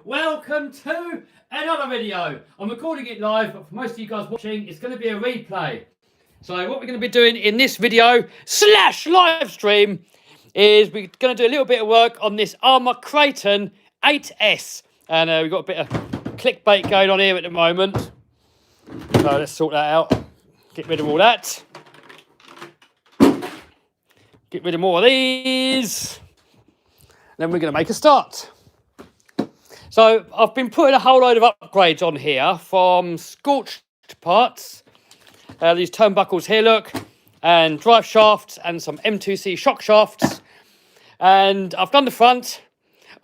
welcome to another video. I'm recording it live, but for most of you guys watching, it's going to be a replay. So what we're going to be doing in this video / live stream is we're going to do a little bit of work on this Armour Kraton 8S. And we've got a bit of clickbait going on here at the moment. So let's sort that out. Get rid of all that. Get rid of more of these. Then we're going to make a start. So I've been putting a whole load of upgrades on here from scorched parts. These turnbuckles here, look, and drive shafts and some M2C shock shafts. And I've done the front,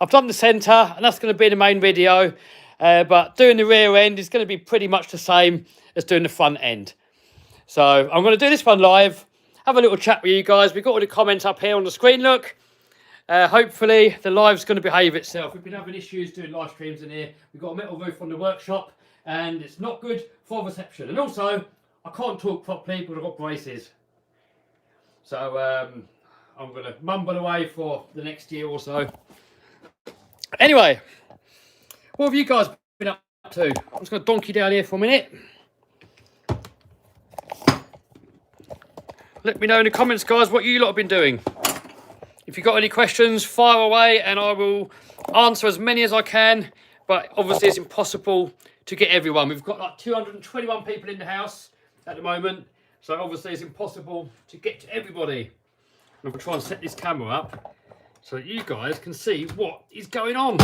I've done the centre, and that's going to be the main video. But doing the rear end is going to be pretty much the same as doing the front end. So I'm going to do this one live, have a little chat with you guys. We've got all the comments up here on the screen, look. Hopefully the live's going to behave itself. We've been having issues doing live streams in here. We've got a metal roof on the workshop and it's not good for reception. And also, I can't talk properly because I've got braces. So I'm going to mumble away for the next year or so. Anyway, what have you guys been up to? I'm just going to donkey down here for a minute. Let me know in the comments, guys, what you lot have been doing. If you've got any questions, fire away and I will answer as many as I can. But obviously it's impossible to get everyone. We've got like 221 people in the house at the moment. So obviously it's impossible to get to everybody. I'm going to try and set this camera up so that you guys can see what is going on.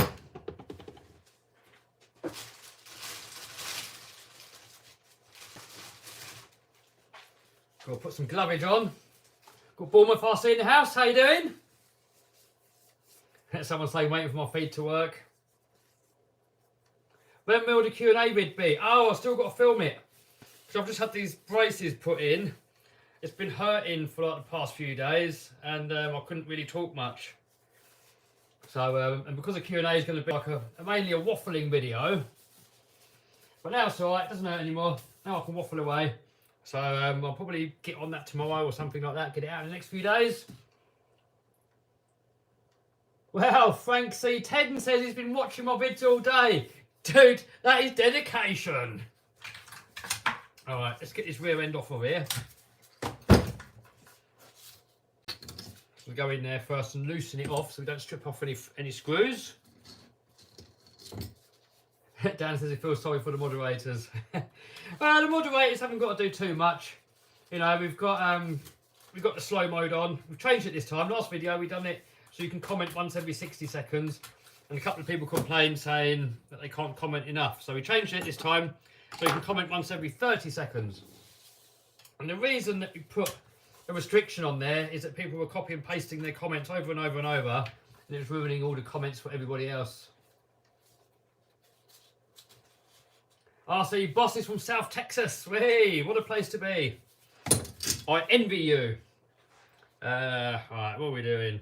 Got to put some glovage on. Got Bournemouth RC in the house. How you doing? Someone say waiting for my feed to work. When will the Q&A vid be? Oh, I've still got to film it. So I've just had these braces put in. It's been hurting for like the past few days and I couldn't really talk much. So, and because the Q&A is going to be like mainly a waffling video. But now it's alright, it doesn't hurt anymore. Now I can waffle away. So I'll probably get on that tomorrow or something like that. Get it out in the next few days. Well, Frank C10 says he's been watching my vids all day. Dude, that is dedication. Alright, let's get this rear end off of here. We'll go in there first and loosen it off so we don't strip off any screws. Dan says he feels sorry for the moderators. Well, the moderators haven't got to do too much. You know, we've got the slow mode on. We've changed it this time. Last video we done it so you can comment once every 60 seconds. And a couple of people complained saying that they can't comment enough. So we changed it this time so you can comment once every 30 seconds. And the reason that we put a restriction on there is that people were copy and pasting their comments over and over and over. And it was ruining all the comments for everybody else. RC bosses from South Texas. Hey, what a place to be. I envy you. Alright, what are we doing?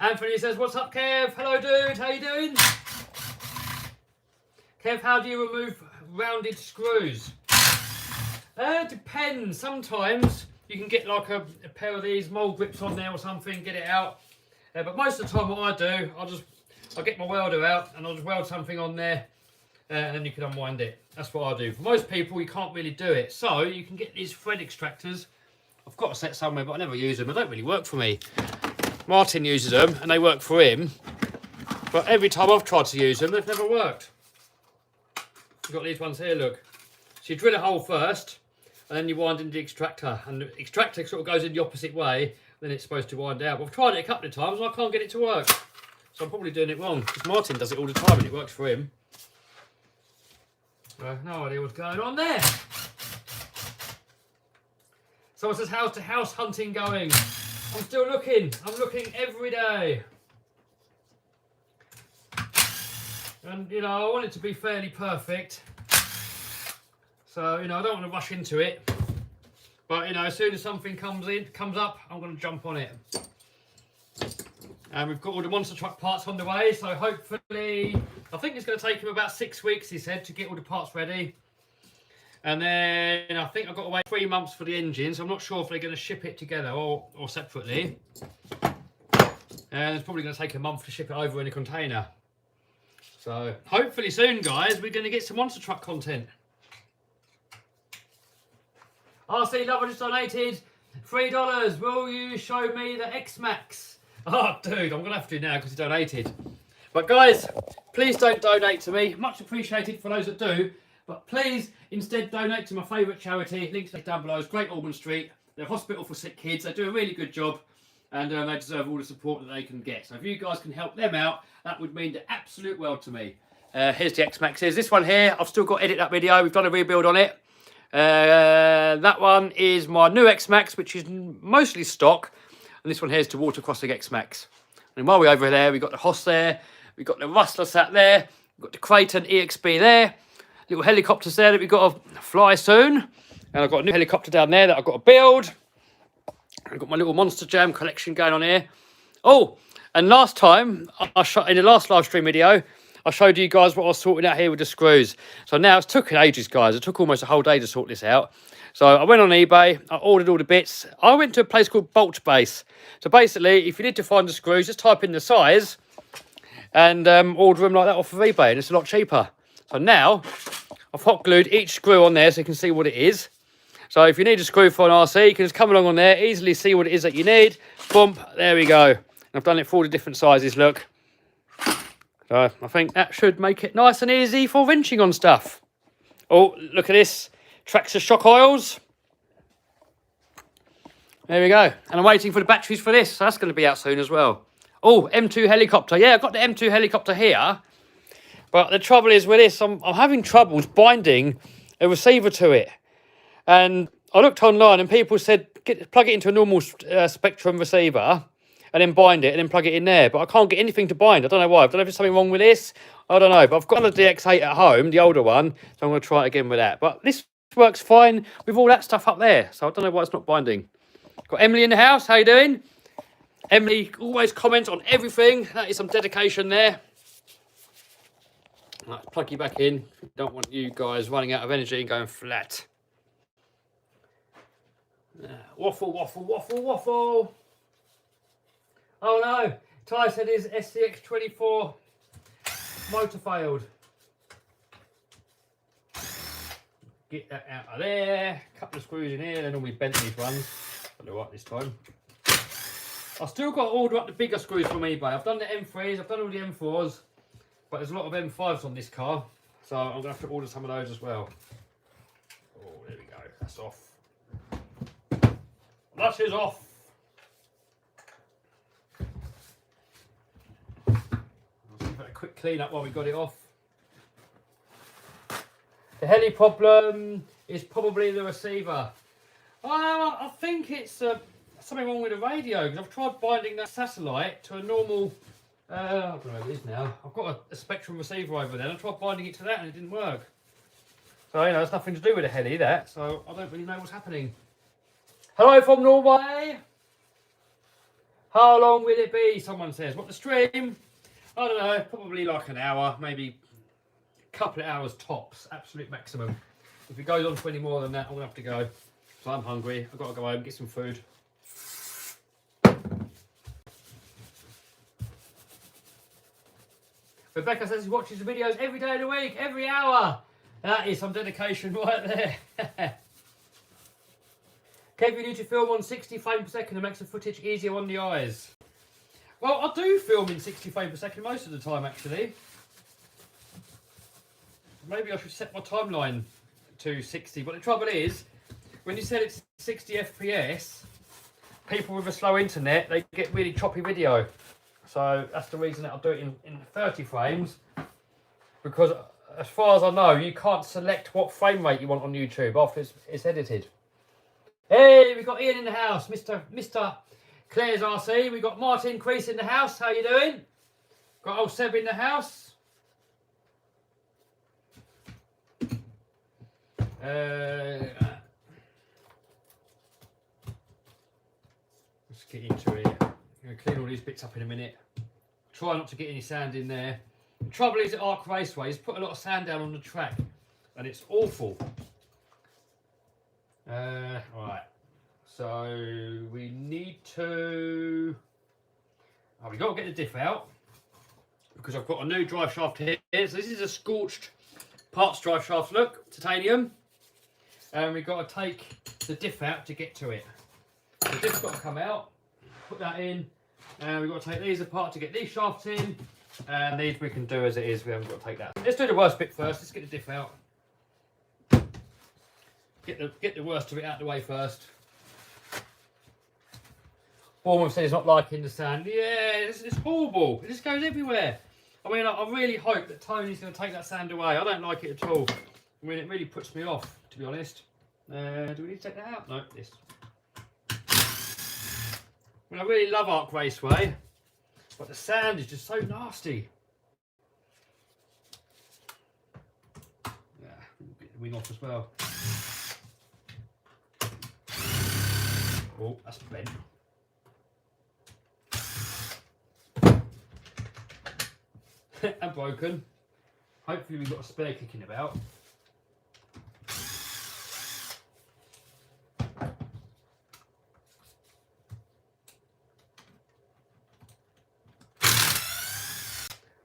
Anthony says, what's up, Kev? Hello, dude. How you doing? Kev, how do you remove rounded screws? Depends. Sometimes you can get like a pair of these mold grips on there or something, get it out. But most of the time what I do, I'll get my welder out and I'll just weld something on there and then you can unwind it. That's what I do. For most people, you can't really do it. So you can get these thread extractors. I've got a set somewhere, but I never use them. They don't really work for me. Martin uses them and they work for him. But every time I've tried to use them, they've never worked. You've got these ones here, look. So you drill a hole first and then you wind in the extractor. And the extractor sort of goes in the opposite way. Then it's supposed to wind out. But I've tried it a couple of times and I can't get it to work. So I'm probably doing it wrong, because Martin does it all the time and it works for him. No idea what's going on there. Someone says, how's the house hunting going? I'm still looking. I'm looking every day. And, you know, I want it to be fairly perfect. So, you know, I don't want to rush into it. But, you know, as soon as something comes up, I'm going to jump on it. And we've got all the monster truck parts on the way, so hopefully, I think it's going to take him about 6 weeks, he said, to get all the parts ready. And then I think I've got to wait 3 months for the engine, so I'm not sure if they're going to ship it together or separately. and it's probably going to take a month to ship it over in a container. So hopefully soon, guys, we're going to get some monster truck content. RC Lover just donated $3. Will you show me the X-Max? Oh, dude, I'm going to have to now because he donated. But guys, please don't donate to me. Much appreciated for those that do. But please instead donate to my favourite charity. Links down below. It's Great Ormond Street. They're a hospital for sick kids. They do a really good job. And they deserve all the support that they can get. So if you guys can help them out, that would mean the absolute world to me. Here's the X-Maxes. This one here, I've still got to edit that video. We've done a rebuild on it. That one is my new X-Max, which is mostly stock. And this one here is the water crossing X-Max. And while we're over there, we've got the Hoss there. We've got the Rustler sat there. We've got the Kraton EXB there. Little helicopters there that we've got to fly soon. And I've got a new helicopter down there that I've got to build. I've got my little Monster Jam collection going on here. Oh, and last time, in the last live stream video, I showed you guys what I was sorting out here with the screws. So now it's taken ages, guys. It took almost a whole day to sort this out. So I went on eBay, I ordered all the bits. I went to a place called Bolt Base. So basically, if you need to find the screws, just type in the size and order them like that off of eBay, and it's a lot cheaper. So now, I've hot glued each screw on there so you can see what it is. So if you need a screw for an RC, you can just come along on there, easily see what it is that you need. Boom, there we go. And I've done it for all the different sizes, look. So I think that should make it nice and easy for wrenching on stuff. Oh, look at this. Traxxas shock oils. There we go. And I'm waiting for the batteries for this. So that's going to be out soon as well. Oh, M2 helicopter. Yeah, I've got the M2 helicopter here. But the trouble is with this, I'm having troubles binding a receiver to it. And I looked online and people said, plug it into a normal Spectrum receiver and then bind it and then plug it in there. But I can't get anything to bind. I don't know why. I don't know if there's something wrong with this. I don't know. But I've got a DX8 at home, the older one. So I'm going to try it again with that. But this works fine with all that stuff up there. So I don't know why it's not binding. Got Emily in the house. How you doing? Emily always comments on everything. That is some dedication there. Let's plug you back in. Don't want you guys running out of energy and going flat. Waffle, waffle, waffle, waffle. Oh no, Ty said his SCX24 motor failed. Get that out of there. Couple of screws in here. They're normally bent, these ones. But they're right this time. I've still got to order up the bigger screws from eBay. I've done the M3s, I've done all the M4s. But there's a lot of M5s on this car. So I'm going to have to order some of those as well. Oh, there we go. That's off. That is off. I'll see if I a quick clean up while we got it off. The heli problem is probably the receiver. I think it's something wrong with the radio, because I've tried binding that satellite to a normal, I don't know what it is now. I've got a Spectrum receiver over there, and I tried binding it to that and it didn't work. So, you know, it's nothing to do with the heli, that, so I don't really know what's happening. Hello from Norway. How long will it be? Someone says. What, the stream? I don't know, probably like an hour, maybe a couple of hours tops, absolute maximum. If it goes on for any more than that, I'm going to have to go. So I'm hungry. I've got to go home and get some food. Rebecca says he watches the videos every day of the week, every hour. That is some dedication right there. Kev, you need to film on 60 frames per second and makes the footage easier on the eyes. Well, I do film in 60 frames per second most of the time, actually. Maybe I should set my timeline to 60, but the trouble is, when you set it to 60 FPS, people with a slow internet, they get really choppy video. So that's the reason that I'll do it in 30 frames, because as far as I know, you can't select what frame rate you want on YouTube after it's edited. Hey, we've got Ian in the house, Mr. Claire's RC. We've got Martin Crease in the house. How you doing? Got old Seb in the house. Let's get into it. I'm going to clean all these bits up in a minute. Try not to get any sand in there. The trouble is at Arc Raceways, put a lot of sand down on the track and it's awful. Right, so we need to Oh, we've got to get the diff out because I've got a new drive shaft here. So this is a scorched parts drive shaft, look, titanium. And we've got to take the diff out to get to it. The diff's got to come out, put that in, and we've got to take these apart to get these shafts in. And these we can do as it is, we haven't got to take that. Let's do the worst bit first, let's get the diff out. Get the worst of it out of the way first. Bournemouth said he's not liking the sand. Yeah, it's horrible. It just goes everywhere. I mean, I really hope that Tony's going to take that sand away. I don't like it at all. I mean, it really puts me off, to be honest. Do we need to take that out? No, this. I mean, I really love Arc Raceway, but the sand is just so nasty. Yeah, we'll get the wing off as well. Oh, that's bent. And broken. Hopefully we've got a spare kicking about.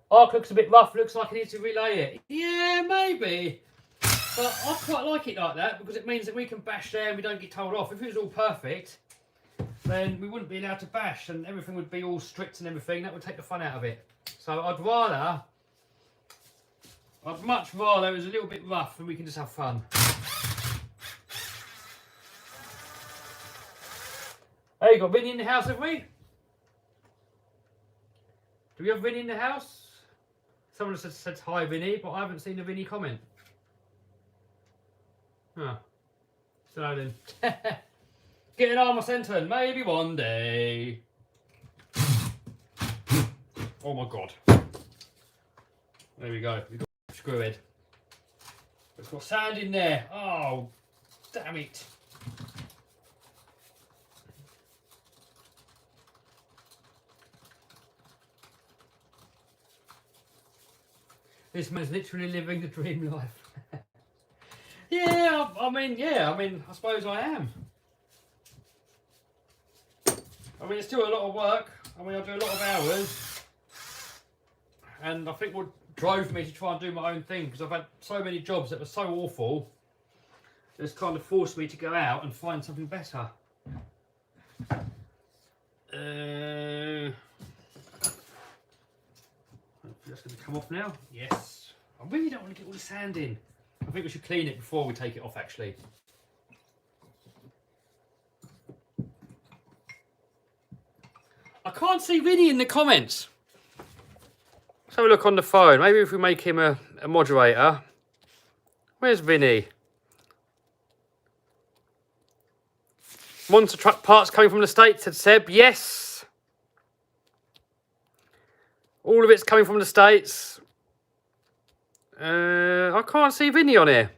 Arc looks a bit rough, looks like I need to relay it. Yeah, maybe. But I quite like it like that because it means that we can bash there and we don't get told off. If it was all perfect, then we wouldn't be allowed to bash and everything would be all strict and everything. That would take the fun out of it. So I'd much rather it was a little bit rough and we can just have fun. Hey, you got Vinny in the house, have we? Do we have Vinny in the house? Someone said hi, Vinny, but I haven't seen a Vinny comment. Huh. So then. Get an armour centre, maybe one day. Oh my god. There we go. We've got a screw head. It's got sand in there. Oh, damn it. This man's literally living the dream life. I mean, I suppose I am. I mean, it's still a lot of work. I mean, I do a lot of hours. And I think what drove me to try and do my own thing, because I've had so many jobs that were so awful, it's kind of forced me to go out and find something better. That's going to come off now. Yes. I really don't want to get all the sand in. I think we should clean it before we take it off, actually. I can't see Vinny in the comments. Let's have a look on the phone. Maybe if we make him a moderator. Where's Vinny? Monster truck parts coming from the States, said Seb. Yes. All of it's coming from the States. I can't see Vinny on here.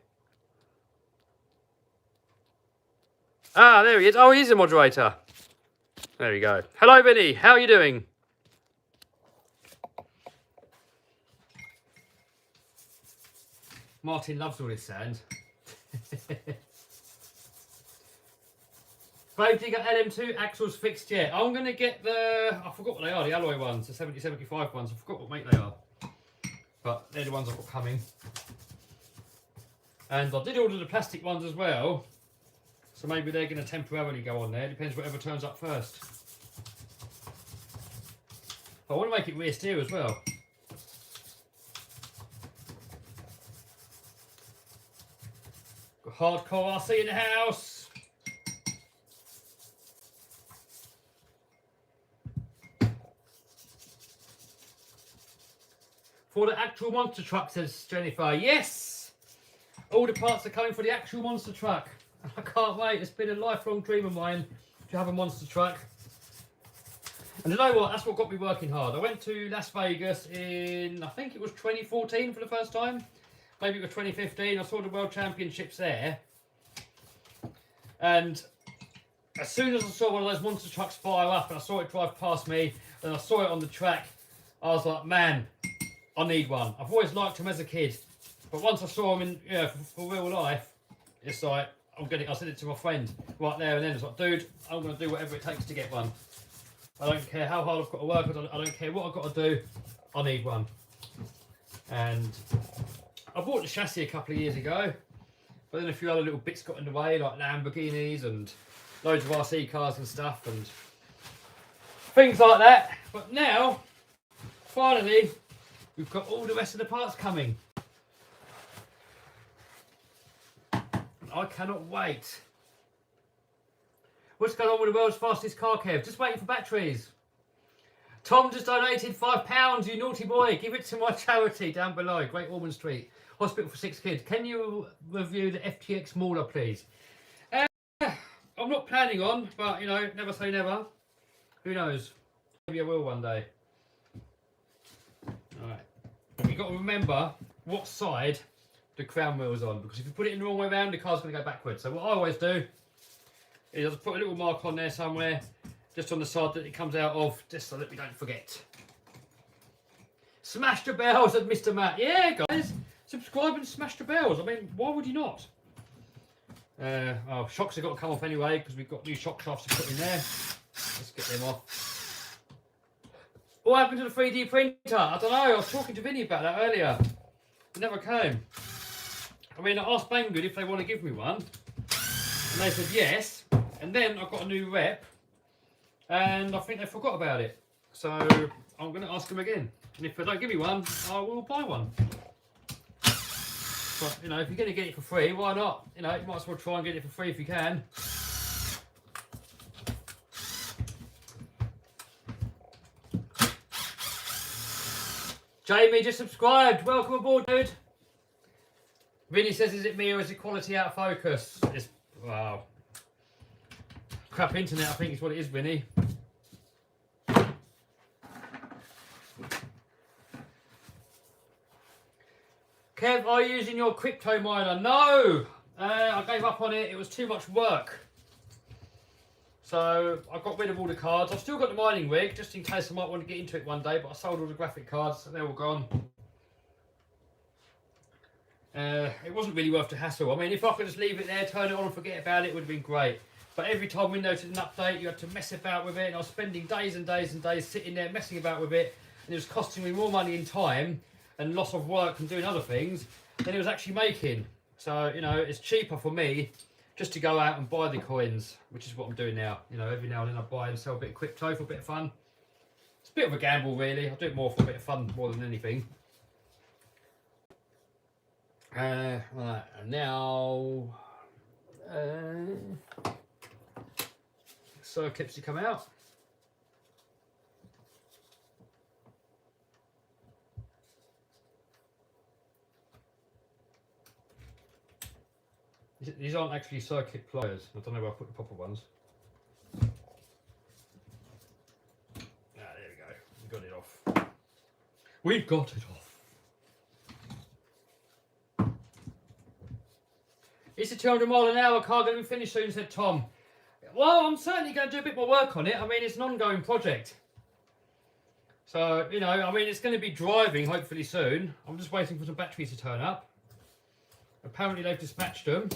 Ah, there he is. Oh, he is a moderator. There we go. Hello, Vinny. How are you doing? Martin loves all this sand. Babe, you got LM2 axles fixed yet? I'm going to get the... I forgot what they are, the alloy ones, the 70-75 ones. I forgot what make they are. But they're the ones I've got coming. And I did order the plastic ones as well. So maybe they're going to temporarily go on there. Depends whatever turns up first. But I want to make it rear steer as well. Got hardcore RC in the house. For the actual monster truck, says Jennifer. Yes! All the parts are coming for the actual monster truck. I can't wait. It's been a lifelong dream of mine to have a monster truck. And you know what? That's what got me working hard. I went to Las Vegas in, I think it was 2014 for the first time. Maybe it was 2015. I saw the World Championships there. And as soon as I saw one of those monster trucks fire up and I saw it drive past me and I saw it on the track, I was like, man, I need one. I've always liked them as a kid. But once I saw them in, for real life, it's like, I said it to my friend right there and then. It's like, dude, I'm going to do whatever it takes to get one. I don't care how hard I've got to work. I don't care what I've got to do. I need one. And I bought the chassis a couple of years ago, but then a few other little bits got in the way, like Lamborghinis and loads of RC cars and stuff and things like that. But now, finally, we've got all the rest of the parts coming. I cannot wait. What's going on with the world's fastest car, Kev? Just waiting for batteries. Tom just donated £5, you naughty boy. Give it to my charity down below, Great Ormond Street. Hospital for 6 kids. Can you review the FTX Mauler, please? I'm not planning on, but, you know, never say never. Who knows? Maybe I will one day. Alright. You've got to remember what side the crown wheel is on, because if you put it in the wrong way around, the car's going to go backwards. So what I always do is I just put a little mark on there somewhere, just on the side that it comes out of, just so that we don't forget. Smash the bells at Mr. Matt. Yeah, guys, subscribe and smash the bells. I mean, why would you not? Oh, shocks have got to come off anyway, because we've got new shock shafts to put in there. Let's get them off. What happened to the 3D printer? I don't know. I was talking to Vinny about that earlier. It never came. I mean, I asked Banggood if they want to give me one, and they said yes. And then I got a new rep, and I think they forgot about it. So I'm going to ask them again. And if they don't give me one, I will buy one. But, you know, if you're going to get it for free, why not? You know, you might as well try and get it for free if you can. Jamie just subscribed. Welcome aboard, dude. Vinny says, is it me or is it quality out of focus? It's, wow. Crap internet, I think is what it is, Vinny. Kev, are you using your crypto miner? No! I gave up on it. It was too much work. So I got rid of all the cards. I've still got the mining rig, just in case I might want to get into it one day, but I sold all the graphic cards, so they're all gone. It wasn't really worth the hassle. I mean, if I could just leave it there, turn it on and forget about it, it would have been great. But every time Windows did an update, you had to mess about with it, and I was spending days and days and days sitting there messing about with it, and it was costing me more money in time and loss of work and doing other things than it was actually making. So, you know, it's cheaper for me just to go out and buy the coins, which is what I'm doing now. You know, every now and then I buy and sell a bit of crypto for a bit of fun. It's a bit of a gamble, really. I do it more for a bit of fun more than anything. Right, and now circuits to come out. These aren't actually circuit pliers. I don't know where I put the proper ones. Ah, there we go. We got it off. We've got it off. Is the 200 mile an hour car going to be finished soon, said Tom. Well, I'm certainly going to do a bit more work on it. I mean, it's an ongoing project. So, you know, I mean, it's going to be driving hopefully soon. I'm just waiting for some batteries to turn up. Apparently they've dispatched them.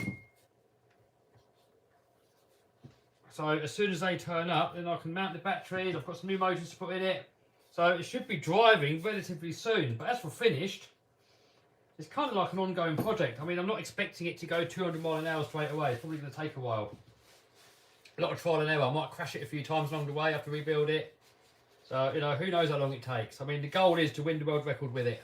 So as soon as they turn up, then I can mount the batteries. I've got some new motors to put in it. So it should be driving relatively soon. But as for finished, it's kind of like an ongoing project. I mean, I'm not expecting it to go 200 mile an hour straight away. It's probably going to take a while. A lot of trial and error. I might crash it a few times along the way, have to rebuild it. So, you know, who knows how long it takes. I mean, the goal is to win the world record with it.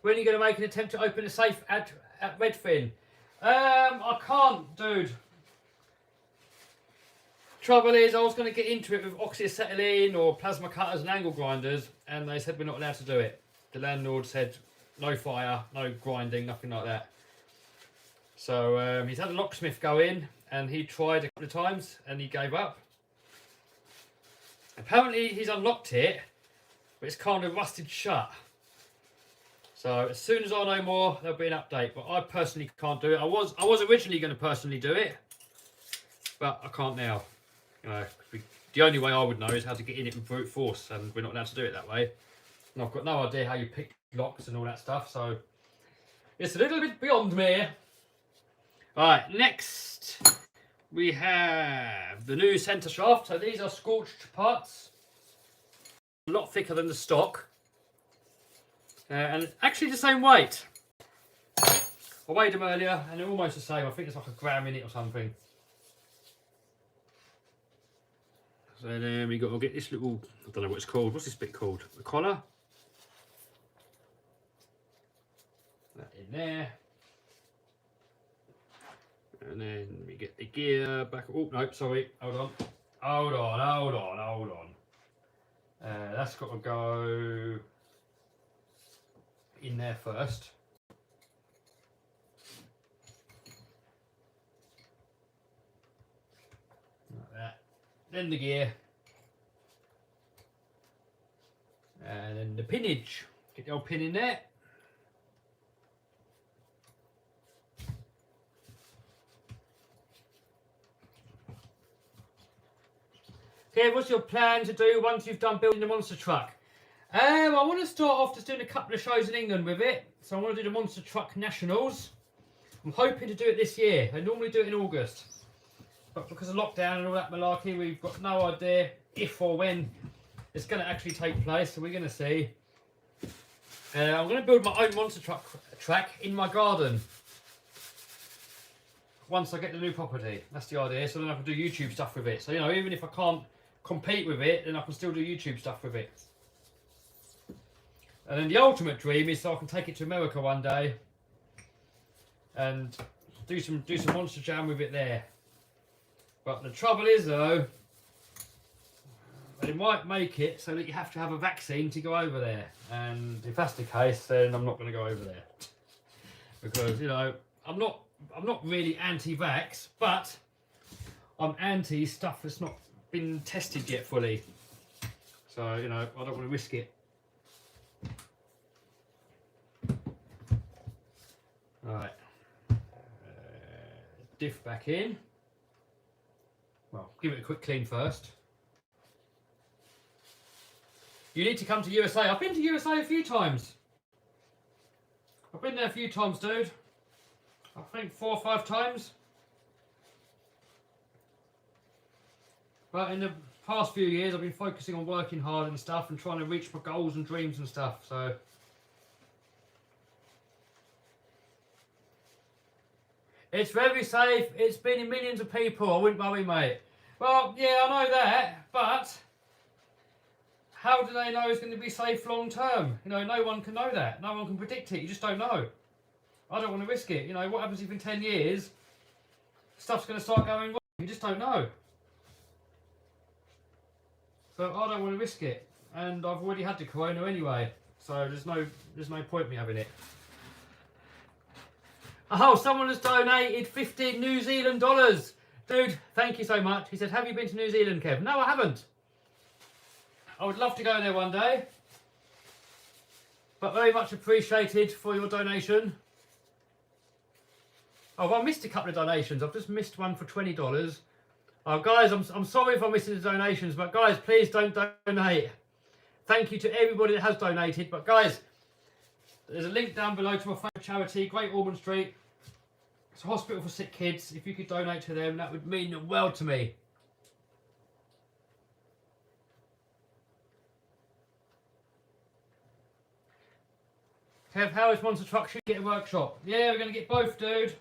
When are you going to make an attempt to open a safe at Redfin? I can't, dude. Trouble is, I was going to get into it with oxyacetylene or plasma cutters and angle grinders, and they said we're not allowed to do it. The landlord said no fire, no grinding, nothing like that. So he's had a locksmith go in, and he tried a couple of times, and he gave up. Apparently he's unlocked it, but it's kind of rusted shut. So as soon as I know more, there'll be an update. But I personally can't do it. I was originally going to personally do it, but I can't now. You know, the only way I would know is how to get in it with brute force, and we're not allowed to do it that way. And I've got no idea how you pick locks and all that stuff, so it's a little bit beyond me. All right, next we have the new centre shaft. So these are scorched parts, a lot thicker than the stock, and actually the same weight. I weighed them earlier and they're almost the same. I think it's like a gram in it or something. So then we got to get this little, I don't know what it's called. What's this bit called? The collar. That in there. And then we get the gear back. Oh, no, sorry. Hold on. Hold on. That's got to go in there first. Like that. Then the gear. And then the pinnage. Get the old pin in there. Okay, what's your plan to do once you've done building the monster truck? I want to start off just doing a couple of shows in England with it. So I want to do the Monster Truck Nationals. I'm hoping to do it this year. I normally do it in August. But because of lockdown and all that malarkey, we've got no idea if or when it's going to actually take place. So we're going to see. I'm going to build my own monster truck track in my garden. Once I get the new property. That's the idea. So then I can do YouTube stuff with it. So, you know, even if I can't compete with it, then I can still do YouTube stuff with it. And then the ultimate dream is so I can take it to America one day and do some monster jam with it there. But the trouble is though, they might make it so that you have to have a vaccine to go over there. And if that's the case, then I'm not going to go over there. Because, you know, I'm not really anti-vax, but I'm anti stuff that's not been tested yet fully. So, you know, I don't want to risk it. Right. Diff back in. Well, give it a quick clean first. You need to come to USA. I've been to USA a few times. I've been there a few times, dude. I think 4 or 5 times. But in the past few years, I've been focusing on working hard and stuff and trying to reach my goals and dreams and stuff. So it's very safe. It's been in millions of people. I wouldn't worry, mate. Well, yeah, I know that, but how do they know it's going to be safe long term? You know, no one can know that. No one can predict it. You just don't know. I don't want to risk it. You know, what happens if in 10 years stuff's going to start going wrong? You just don't know. So I don't want to risk it. And I've already had the corona anyway. So there's no point me having it. Oh, someone has donated 50 New Zealand dollars. Dude, thank you so much. He said, have you been to New Zealand, Kev? No, I haven't. I would love to go there one day. But very much appreciated for your donation. Oh, well, I missed a couple of donations. I've just missed one for $20. Oh, guys, I'm sorry if I'm missing the donations, but guys, please don't donate. Thank you to everybody that has donated. But guys, there's a link down below to my favourite charity, Great Ormond Street. It's a hospital for sick kids. If you could donate to them, that would mean the world to me. Kev, how is Monster Truck? Should get a workshop. Yeah, we're going to get both, dude.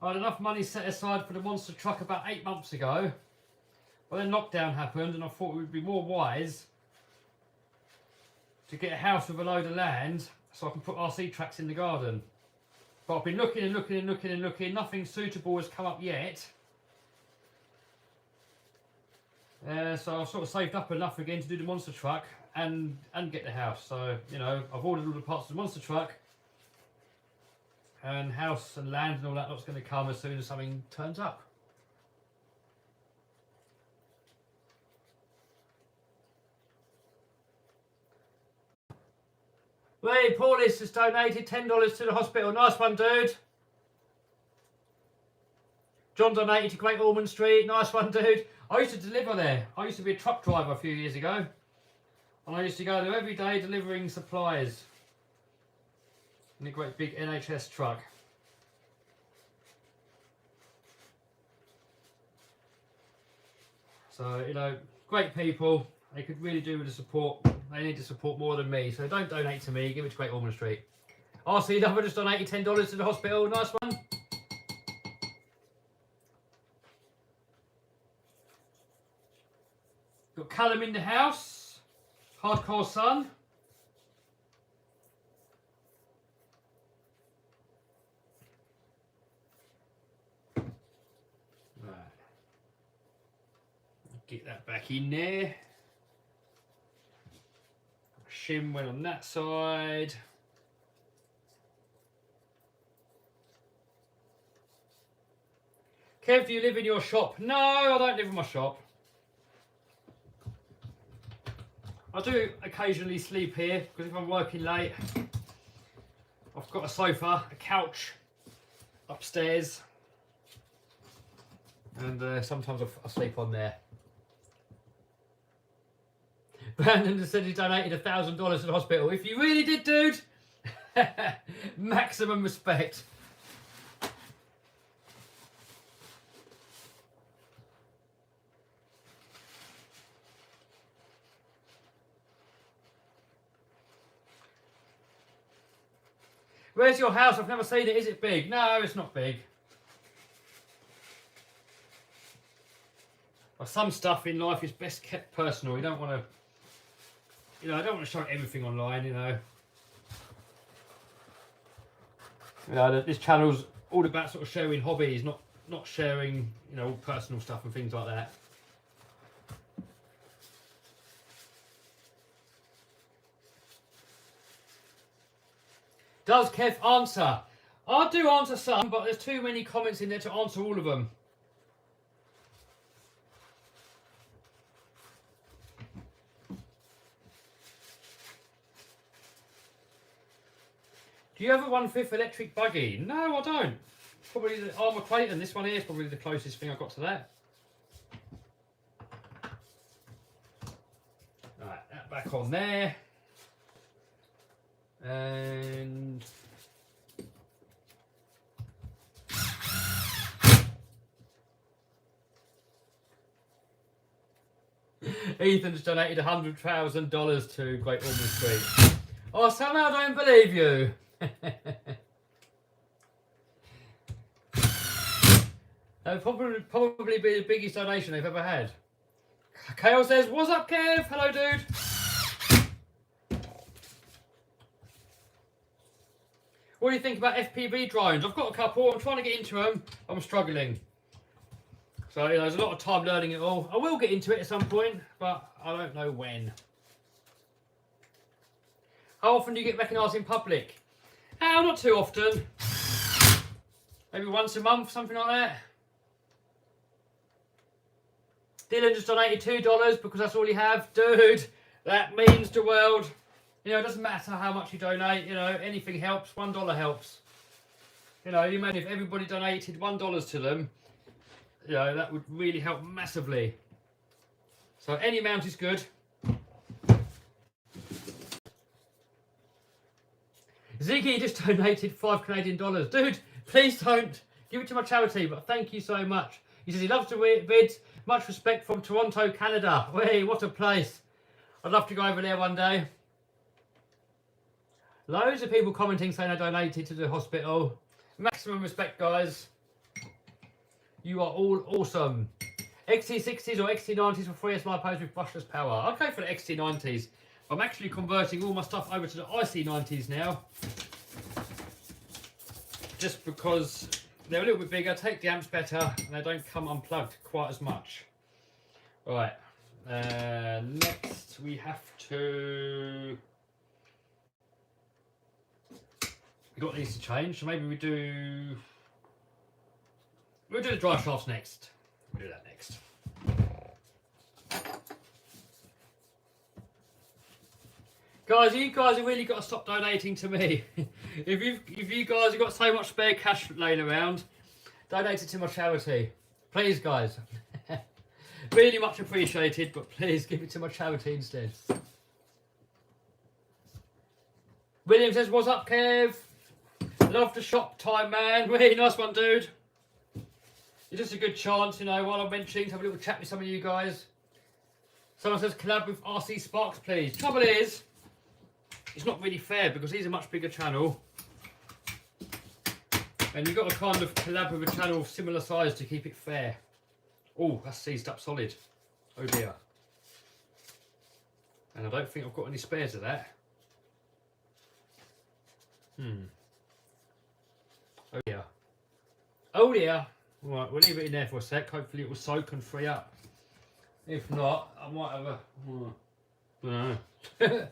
I had enough money set aside for the monster truck about 8 months ago. But then lockdown happened and I thought it would be more wise to get a house with a load of land so I can put RC tracks in the garden. But I've been looking and looking and looking and looking. Nothing suitable has come up yet. So I've sort of saved up enough again to do the monster truck and get the house. So, you know, I've ordered all the parts of the monster truck. And house and land and all that lot's going to come as soon as something turns up. Ray Paulis has donated $10 to the hospital. Nice one, dude. John donated to Great Ormond Street. Nice one, dude. I used to deliver there. I used to be a truck driver a few years ago. And I used to go there every day delivering supplies in a great big NHS truck. So, you know, great people. They could really do with the support. They need to support more than me. So don't donate to me. Give it to Great Ormond Street. RC Lover just donated $10 to the hospital. Nice one. Got Callum in the house. Hardcore son. Right. Get that back in there. Shim went on that side. Kev, do you live in your shop? No, I don't live in my shop. I do occasionally sleep here because if I'm working late, I've got a sofa, a couch upstairs, and sometimes I sleep on there. Brandon just said he donated $1,000 to the hospital. If you really did, dude, maximum respect. Where's your house? I've never seen it. Is it big? No, it's not big. Well, some stuff in life is best kept personal. You don't want to, you know, I don't want to show everything online, you know. You know, this channel's all about sort of sharing hobbies, not sharing, you know, personal stuff and things like that. Does Kev answer? I do answer some, but there's too many comments in there to answer all of them. Do you have a 1/5 electric buggy? No, I don't. Probably the Armour Kraton. This one here is probably the closest thing I got to that. Right, that back on there. And Ethan's donated $100,000 to Great Ormond Street. Oh, somehow I don't believe you. That would probably be the biggest donation they've ever had. Kale says, "What's up, Kev? Hello, dude." What do you think about FPV drones? I've got a couple. I'm trying to get into them. I'm struggling. So, you know, there's a lot of time learning it all. I will get into it at some point, but I don't know when. How often do you get recognised in public? Oh, not too often. Maybe once a month, something like that. Dylan just donated $2 because that's all you have. Dude, that means the world. You know, it doesn't matter how much you donate, you know, anything helps, $1 helps. You know, you imagine if everybody donated $1 to them, you know, that would really help massively. So any amount is good. Ziggy just donated $5 Canadian. Dude, please don't. Give it to my charity, but thank you so much. He says he loves the vids. Much respect from Toronto, Canada. Hey, what a place. I'd love to go over there one day. Loads of people commenting saying I donated to the hospital. Maximum respect, guys. You are all awesome. XT60s or XT90s for free as my pose with brushless power. Okay for the XT90s. I'm actually converting all my stuff over to the IC90s now. Just because they're a little bit bigger, take the amps better, and they don't come unplugged quite as much. Right. Next we have to... We've got these to change, so maybe we'll do the drive shafts next. We'll do that next. Guys, you guys have really got to stop donating to me. if you guys have got so much spare cash laying around, donate it to my charity. Please, guys. Really much appreciated, but please give it to my charity instead. William says, "What's up, Kev? Love the shop time, man." Really nice one, dude. It's just a good chance, you know, while I'm mentioning, to have a little chat with some of you guys. Someone says collab with RC Sparks, please. Trouble is, it's not really fair because he's a much bigger channel. And you've got to kind of collab with a channel of similar size to keep it fair. Oh, that's seized up solid. Oh dear. And I don't think I've got any spares of that. Oh dear. Oh dear. Right, we'll leave it in there for a sec. Hopefully it will soak and free up. If not, I might have a... I don't know.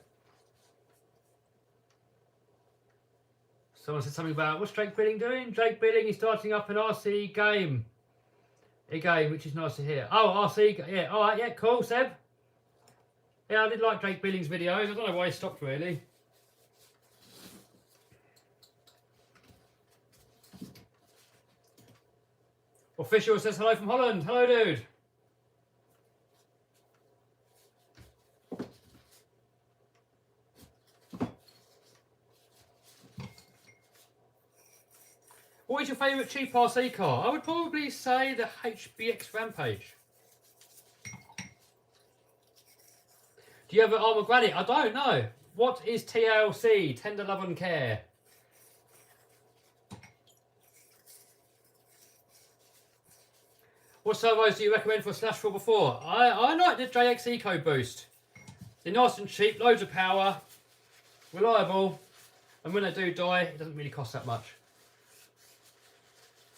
Someone said something about, what's Drake Billing doing? Drake Billing is starting up an RC game. A game, which is nice to hear. Oh, RC, yeah, alright, yeah, cool, Seb. Yeah, I did like Drake Billing's videos. I don't know why he stopped, really. Official says hello from Holland. Hello, dude. What is your favourite cheap RC car? I would probably say the HBX Rampage. Do you have an Armour Granite? I don't know. What is TLC? Tender Love and Care. What servos do you recommend for Slash 4x4? I like the JX Eco Boost. They're nice and cheap, loads of power, reliable, and when they do die, it doesn't really cost that much.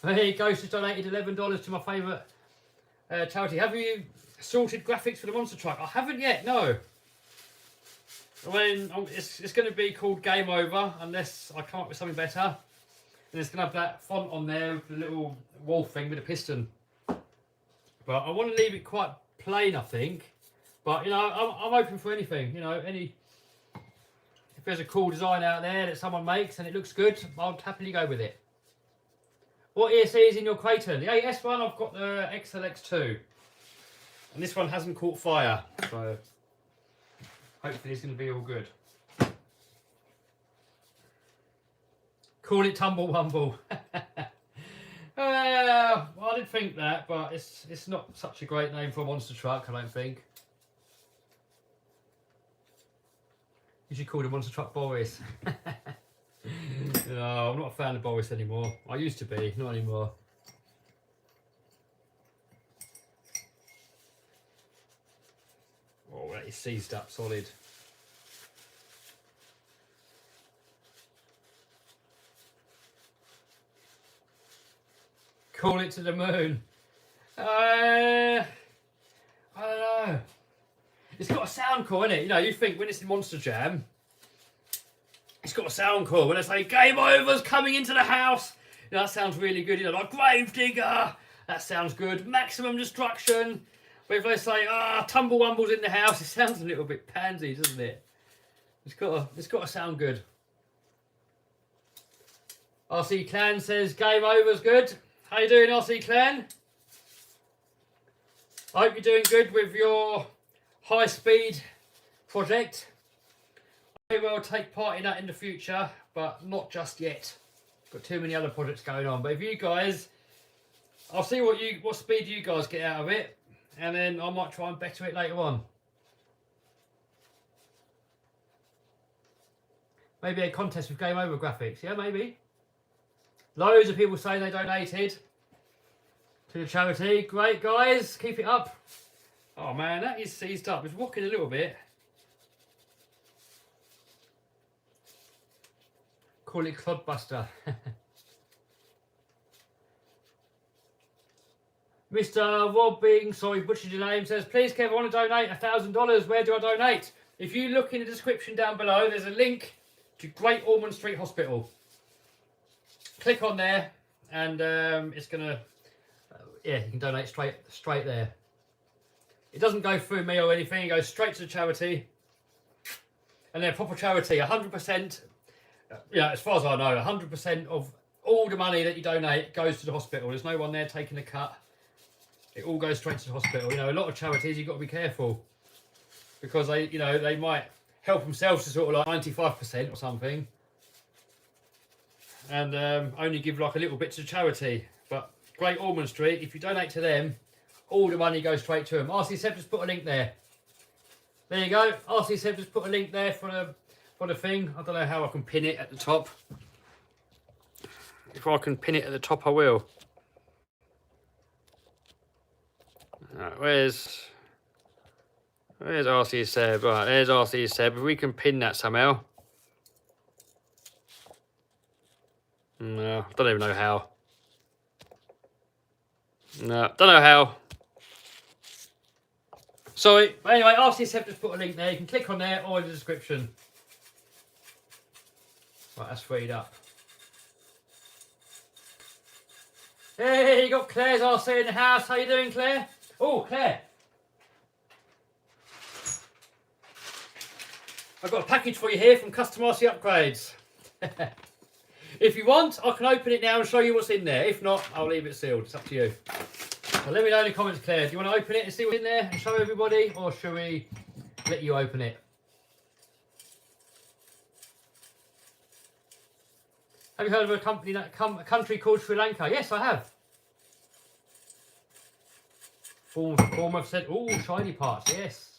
Hey, Ghost has donated $11 to my favourite charity. Have you sorted graphics for the monster truck? I haven't yet, no. I mean, it's going to be called Game Over unless I come up with something better. And it's going to have that font on there with the little wolf thing with a piston. But I want to leave it quite plain, I think. But, you know, I'm open for anything. You know, if there's a cool design out there that someone makes and it looks good, I'll happily go with it. What ESC is in your Kraton? The AS one, I've got the XLX2. And this one hasn't caught fire. So, hopefully it's going to be all good. Call it Tumble Wumble. Well, I did think that, but it's not such a great name for a monster truck, I don't think. You should call the monster truck Boris. No, I'm not a fan of Boris anymore. I used to be, not anymore. Oh, that is seized up solid. Call it to the moon. I don't know. It's got a sound core, innit? You know, you think when it's in Monster Jam, it's got a sound core. When they say Game Over's coming into the house, you know, that sounds really good. You know, like Gravedigger, that sounds good. Maximum Destruction. But if they say, Tumble Wumble's in the house, it sounds a little bit pansy, doesn't it? It's got to sound good. RC Clan says Game Over's good. How you doing, RC Clan? I hope you're doing good with your high-speed project. I may well take part in that in the future, but not just yet. Got too many other projects going on. But if you guys, I'll see what speed you guys get out of it, and then I might try and better it later on. Maybe a contest with Game Over graphics. Yeah, maybe. Loads of people say they donated to the charity. Great, guys. Keep it up. Oh, man, that is seized up. It's rocking a little bit. Call it Clodbuster. Mr. Robbing, sorry, butchered your name, says, please, Kev, I want to donate $1,000. Where do I donate? If you look in the description down below, there's a link to Great Ormond Street Hospital. Click on there, and it's gonna, yeah, you can donate straight there. It doesn't go through me or anything; it goes straight to the charity, and they're proper charity. 100%, yeah, as far as I know, 100% of all the money that you donate goes to the hospital. There's no one there taking a cut. It all goes straight to the hospital. You know, a lot of charities you've got to be careful because they might help themselves to sort of like 95% or something. And only give like a little bit to charity, but Great Ormond Street. If you donate to them, all the money goes straight to them. RC Seb just put a link there. There you go. RC Seb just put a link there for the thing. I don't know how I can pin it at the top. If I can pin it at the top, I will. Right, where's RC Seb? Right, there's RC Seb. If we can pin that somehow. No, I don't even know how. No, don't know how. Sorry. But anyway, RC Seb just put a link there. You can click on there or in the description. Right, that's freed up. Hey, you got Claire's RC in the house. How you doing, Claire? Oh, Claire. I've got a package for you here from Custom RC Upgrades. If you want, I can open it now and show you what's in there. If not, I'll leave it sealed. It's up to you. So let me know in the comments, Claire. Do you want to open it and see what's in there and show everybody? Or should we let you open it? Have you heard of a company a country called Sri Lanka? Yes, I have. Bournemouth said, oh, shiny parts, yes.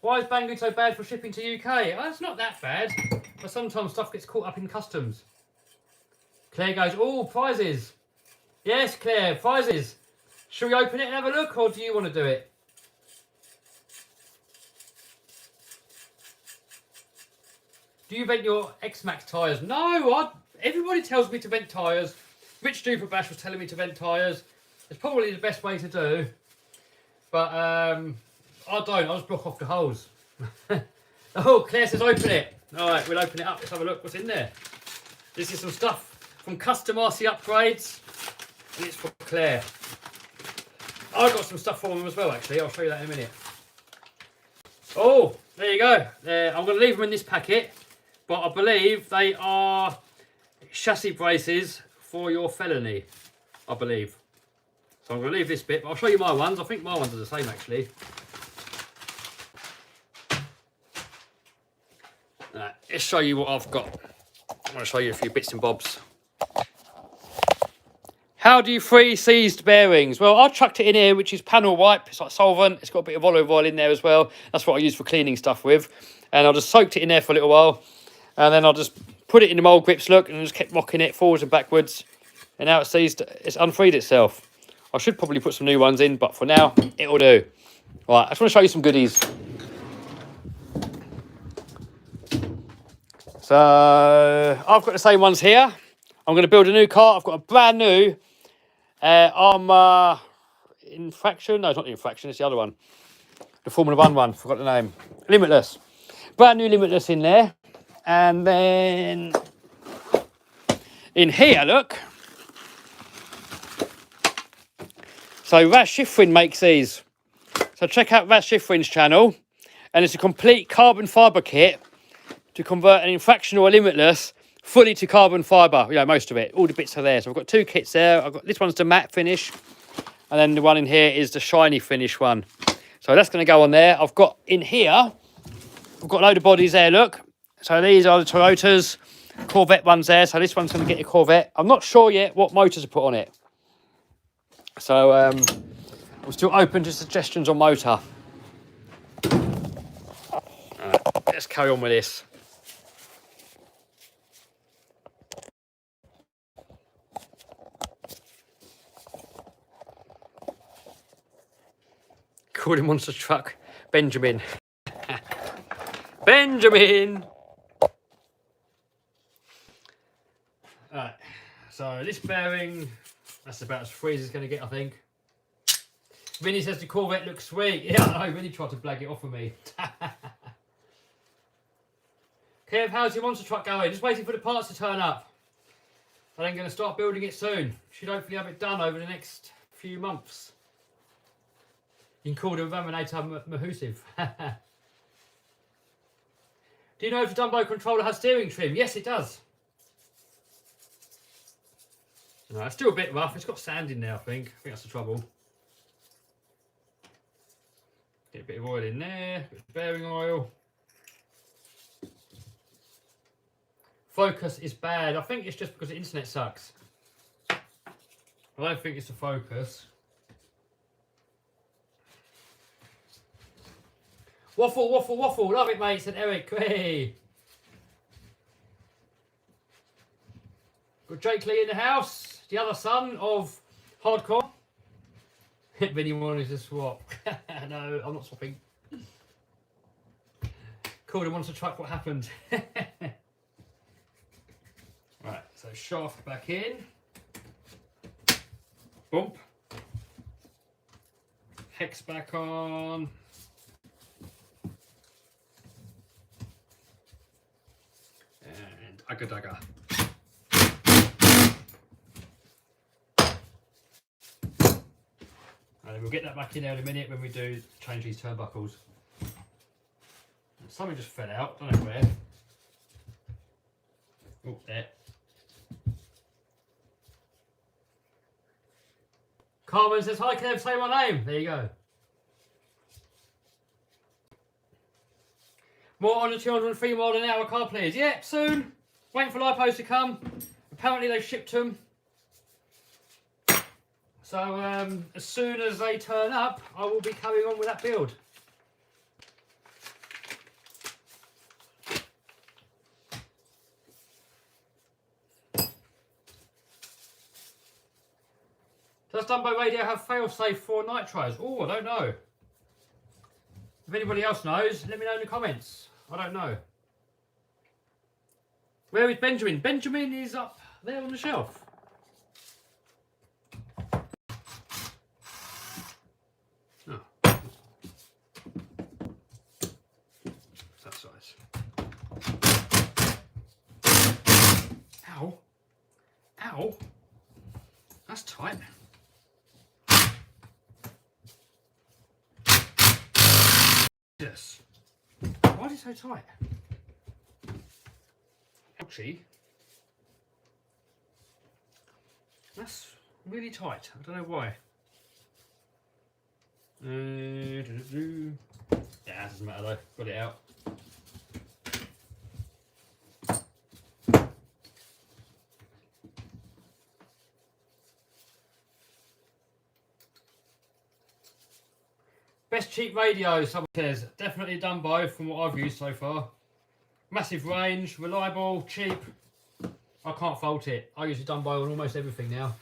Why is Banggood so bad for shipping to UK? Oh, it's not that bad, but sometimes stuff gets caught up in customs. Claire goes, oh, prizes. Yes, Claire, prizes. Should we open it and have a look, or do you want to do it? Do you vent your X-Max tyres? No, everybody tells me to vent tyres. Rich Duper Bash was telling me to vent tyres. It's probably the best way to do. But I don't. I just block off the holes. Oh, Claire says open it. All right, we'll open it up. Let's have a look what's in there. This is some stuff from Custom RC Upgrades. And it's for Claire. I've got some stuff for them as well, actually. I'll show you that in a minute. Oh, there you go. I'm going to leave them in this packet. But I believe they are chassis braces for your felony, I believe. So I'm going to leave this bit, but I'll show you my ones. I think my ones are the same, actually. Let's show you what I've got. I'm going to show you a few bits and bobs. How do you free seized bearings? Well, I chucked it in here, which is panel wipe. It's like solvent. It's got a bit of olive oil in there as well. That's what I use for cleaning stuff with. And I just soaked it in there for a little while. And then I'll just put it in the mould grips, look, and just kept rocking it forwards and backwards. And now it's unfreed itself. I should probably put some new ones in, but for now, it'll do. Right, I just want to show you some goodies. So, I've got the same ones here. I'm going to build a new car. I've got a brand new Armour Infraction. No, it's not the Infraction, it's the other one. The Formula 1 one, forgot the name. Limitless. Brand new Limitless in there. And then in here, look. So Raz Schifrin makes these. So check out Raz Schifrin's channel. And it's a complete carbon fibre kit to convert an Infraction or a Limitless fully to carbon fibre. You know, most of it. All the bits are there. So I've got two kits there. I've got this one's the matte finish. And then the one in here is the shiny finish one. So that's going to go on there. I've got in here, I've got a load of bodies there, look. So these are the Toyotas, Corvette ones there. So this one's going to get a Corvette. I'm not sure yet what motors to put on it. So I'm still open to suggestions on motor. Right, let's carry on with this. Called him monster truck, Benjamin. Benjamin! Right, so this bearing, that's about as free as it's going to get, I think. Vinny says the Corvette looks sweet. Yeah, I know, Vinny tried to blag it off of me. Kev, how's your monster truck going? Just waiting for the parts to turn up. And I'm going to start building it soon. Should hopefully have it done over the next few months. You can call the Raminator Mahusiv. Do you know if the Dumbo controller has steering trim? Yes, it does. No, it's still a bit rough. It's got sand in there, I think. I think that's the trouble. Get a bit of oil in there. Bit of bearing oil. focus is bad. I think it's just because the internet sucks. I don't think it's the focus. Waffle, waffle, waffle. Love it, mate, said Eric. Hey. Got Jake Lee in the house. The other son of Hardcore. Vinny wanted to swap. No, I'm not swapping. Called him once to track what happened. Right, so shaft back in. Bump. Hex back on. And Agga Dagga. And we'll get that back in there in a minute when we do change these turnbuckles. Something just fell out, don't know where. Oh, there. Carmen says, hi, Kev, say my name. There you go. More on the 203 mile an hour car, please. Yep, soon. Waiting for lipos to come. Apparently they've shipped them. So as soon as they turn up, I will be carrying on with that build. Does Dumbo Radio have fail-safe for nitros? Oh, I don't know. If anybody else knows, let me know in the comments. I don't know. Where is Benjamin? Benjamin is up there on the shelf. Oh. That size. Ow. Ow. That's tight. Yes. Why is it so tight? Ouchie. That's really tight. I don't know why. Yeah, it doesn't matter though. Got it out. Best cheap radio, someone says. Definitely Dumbo from what I've used so far. Massive range, reliable, cheap. I can't fault it. I use a Dumbo on almost everything now.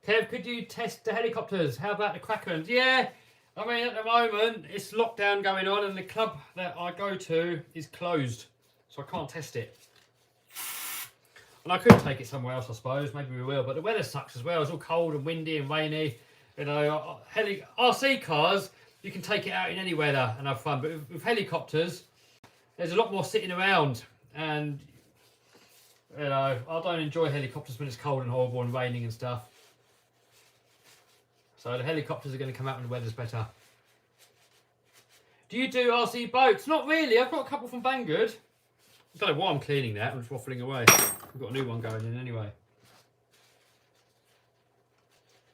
Kev, could you test the helicopters? How about the Kraton? Yeah, I mean at the moment it's lockdown going on and the club that I go to is closed. So I can't test it. And I could take it somewhere else, I suppose. Maybe we will. But the weather sucks as well. It's all cold and windy and rainy. You know, RC cars, you can take it out in any weather and have fun. But with helicopters, there's a lot more sitting around. And, you know, I don't enjoy helicopters when it's cold and horrible and raining and stuff. So the helicopters are going to come out when the weather's better. Do you do RC boats? Not really. I've got a couple from Banggood. I don't know why I'm cleaning that. I'm just waffling away. We've got a new one going in anyway.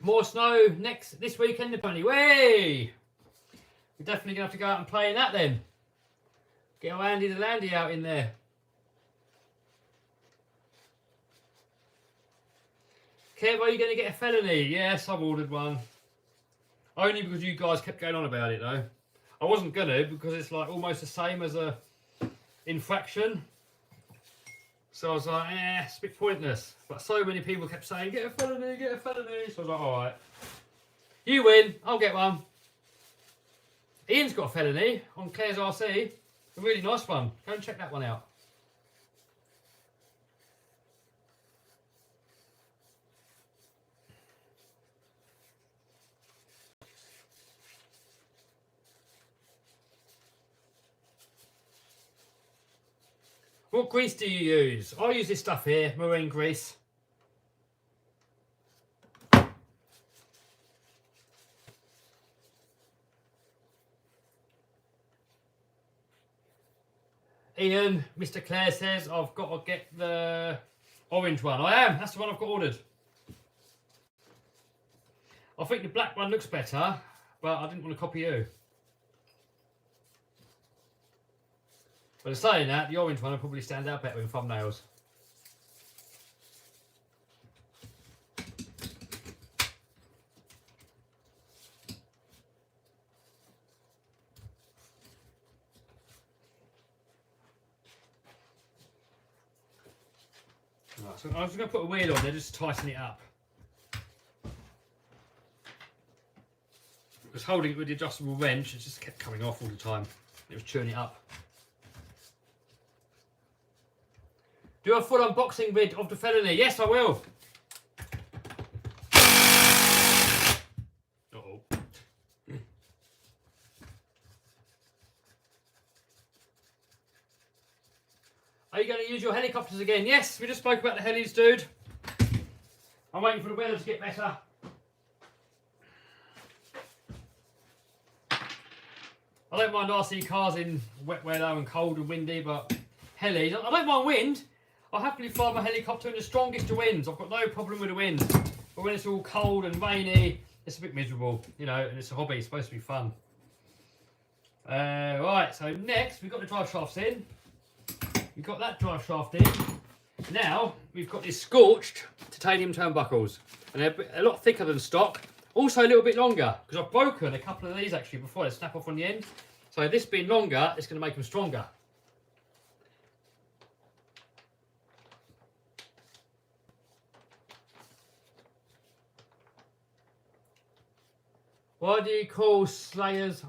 More snow this weekend apparently. Way! We're definitely going to have to go out and play in that then. Get our Andy the Landy out in there. Kev, are you going to get a felony? Yes, I've ordered one. Only because you guys kept going on about it though. I wasn't going to because it's like almost the same as a infraction. So I was like, it's a bit pointless. But so many people kept saying, get a felony, get a felony. So I was like, all right. You win, I'll get one. Ian's got a felony on Claire's RC. A really nice one. Go and check that one out. What grease do you use? I use this stuff here, marine grease. Ian, Mr. Clare says, I've got to get the orange one. I am, that's the one I've got ordered. I think the black one looks better, but I didn't want to copy you. But saying that, the orange one will probably stand out better in thumbnails. Right, so I'm just going to put a wheel on there just to tighten it up. Because holding it with the adjustable wrench, it just kept coming off all the time. It was chewing it up. Do a full unboxing vid of the felony? Yes, I will. Uh-oh. Are you going to use your helicopters again? Yes, we just spoke about the helis, dude. I'm waiting for the weather to get better. I don't mind RC cars in wet weather and cold and windy, but helis, I don't mind wind. I'll happily fly my helicopter in the strongest of winds. I've got no problem with the wind. But when it's all cold and rainy, it's a bit miserable, you know, and it's a hobby. It's supposed to be fun. Right, so next we've got the drive shafts in. We've got that drive shaft in. Now we've got these scorched titanium turnbuckles. And they're a lot thicker than stock. Also a little bit longer, because I've broken a couple of these actually before they snap off on the end. So this being longer, it's going to make them stronger. Why do you call slayers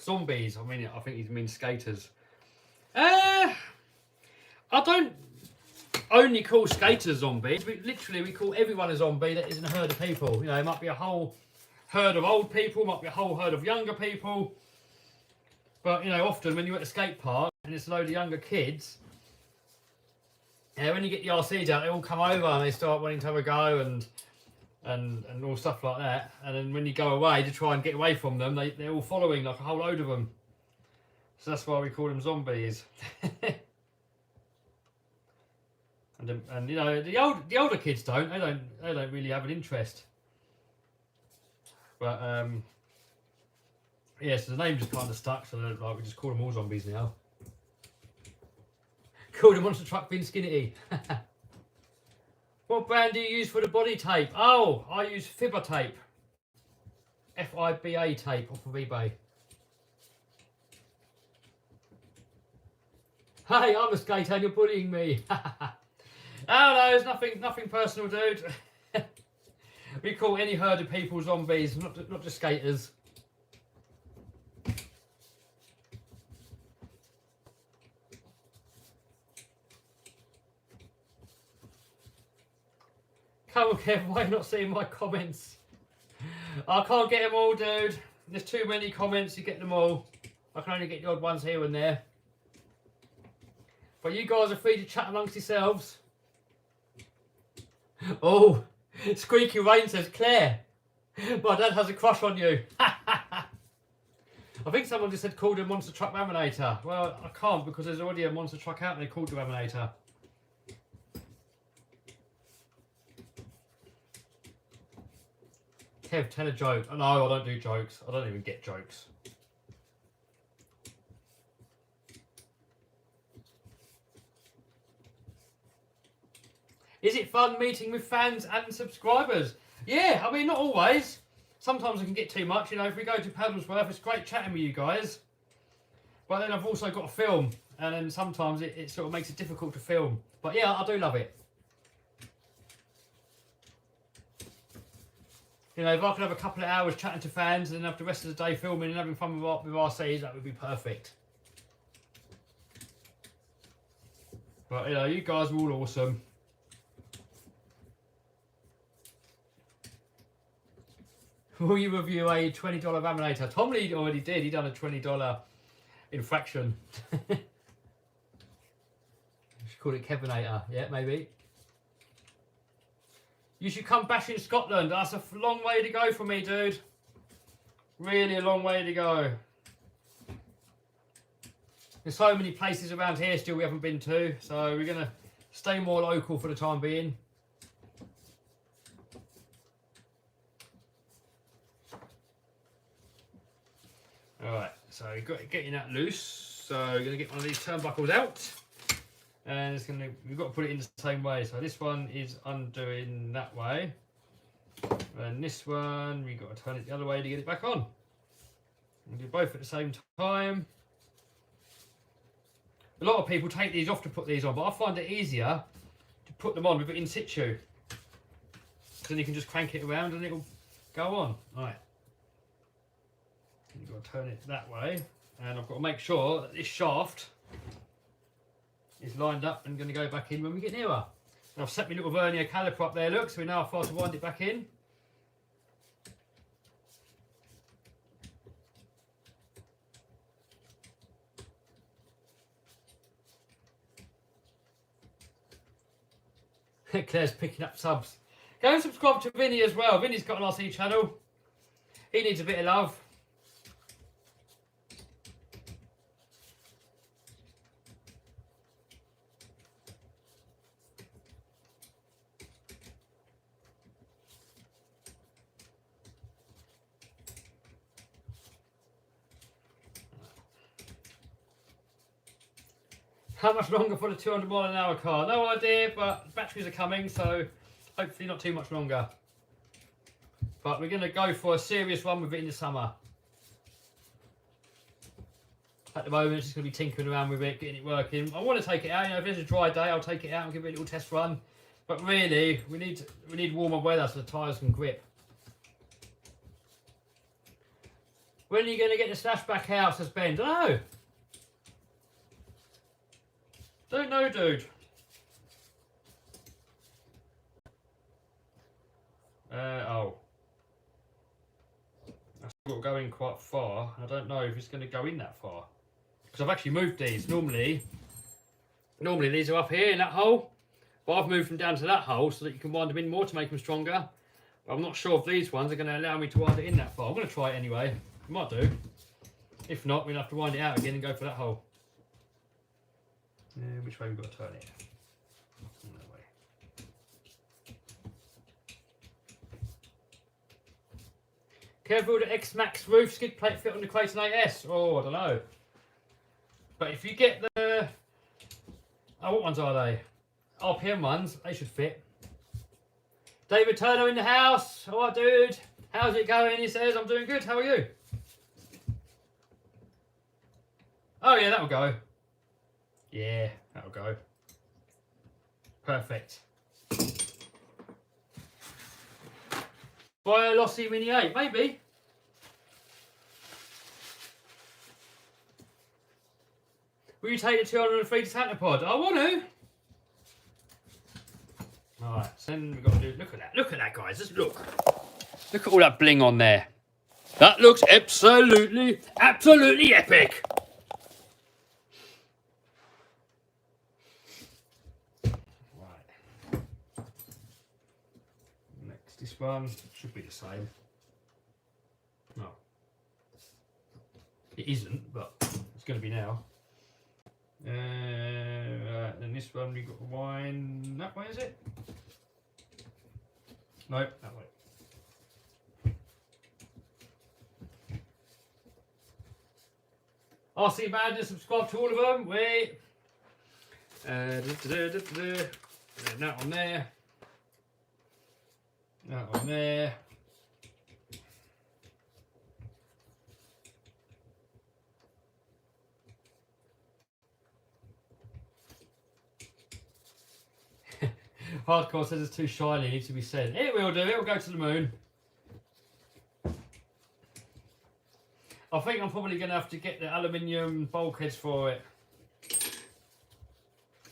zombies? I mean, I think he means skaters. I don't only call skaters zombies. We call everyone a zombie that isn't a herd of people. You know, it might be a whole herd of old people, might be a whole herd of younger people. But, you know, often when you're at a skate park and it's a load of younger kids, yeah, when you get the RCs out, they all come over and they start wanting to have a go and all stuff like that. And then when you go away to try and get away from them, they're all following, like a whole load of them. So that's why we call them zombies. and you know, the older kids don't really have an interest. But yeah, so the name just kind of stuck. So like we just call them all zombies now. Call the monster truck bin skinny. What brand do you use for the body tape? Oh, I use Fibber tape. F-I-B-A tape off of eBay. Hey, I'm a skater and you're bullying me. Oh no, there's nothing personal, dude. We call any herd of people zombies, not just skaters. Come on, Kev, why are you not seeing my comments? I can't get them all, dude. There's too many comments to get them all. I can only get the odd ones here and there. But you guys are free to chat amongst yourselves. Oh, Squeaky Rain says, Claire, my dad has a crush on you. I think someone just said called a monster truck laminator. Well, I can't because there's already a monster truck out there called the laminator. Kev, tell a joke. Oh, no, I don't do jokes. I don't even get jokes. Is it fun meeting with fans and subscribers? Yeah, I mean, not always. Sometimes I can get too much. You know, if we go to Paddlesworth, it's great chatting with you guys. But then I've also got to film. And then sometimes it sort of makes it difficult to film. But yeah, I do love it. You know, if I could have a couple of hours chatting to fans and then have the rest of the day filming and having fun with RCs, that would be perfect. But, you know, you guys are all awesome. Will you review a $20 laminator? Tom Lee already did. He done a $20 infraction. You should call it Kevinator. Yeah, maybe. You should come bash in Scotland. That's a long way to go for me, dude. Really a long way to go. There's so many places around here still we haven't been to. So we're going to stay more local for the time being. Alright, so getting that loose. So we're going to get one of these turnbuckles out. And we've got to put it in the same way. So this one is undoing that way. And this one, we've got to turn it the other way to get it back on. We'll do both at the same time. A lot of people take these off to put these on, but I find it easier to put them on with it in situ. So then you can just crank it around and it'll go on. Right. You've got to turn it that way. And I've got to make sure that this shaft is lined up and going to go back in when we get nearer. And I've set my little vernier caliper up there, look, so we know how far to wind it back in. Claire's picking up subs. Go and subscribe to Vinny as well. Vinny's got an RC channel. He needs a bit of love. How much longer for the 200-mile-an-hour car? No idea, but batteries are coming, so hopefully not too much longer. But we're going to go for a serious one with it in the summer. At the moment, it's just going to be tinkering around with it, getting it working. I want to take it out. You know, if it's a dry day, I'll take it out and give it a little test run. But really, we need warmer weather so the tyres can grip. When are you going to get the slash back out, says Ben? Don't know. Don't know, dude. Oh. That's still going quite far. I don't know if it's going to go in that far. Because I've actually moved these. Normally these are up here in that hole. But I've moved them down to that hole so that you can wind them in more to make them stronger. But I'm not sure if these ones are going to allow me to wind it in that far. I'm going to try it anyway. I might do. If not, we'll have to wind it out again and go for that hole. Which way we've got to turn it? That way. Careful, the X-Max roof skid plate fit on the Kraton 8S. Oh, I don't know. But if you get the... Oh, what ones are they? RPM ones, they should fit. David Turner in the house. All right, dude. How's it going? He says, I'm doing good. How are you? Oh, yeah, that'll go. Yeah, that'll go. Perfect. Buy a Lossy Mini 8, maybe. Will you take the 203 to Santa Pod? I want to. Alright, so then we've got to do, look at that guys, just look. Look at all that bling on there. That looks absolutely epic. This one should be the same. No, it isn't, but it's going to be now. Then this one we got wine that way, is it? No, that way. RC Madness, subscribe to all of them. Wait. That one there. That one there. Hardcore says it's too shiny, it needs to be sent. It will do, it will go to the moon. I think I'm probably going to have to get the aluminium bulkheads for it.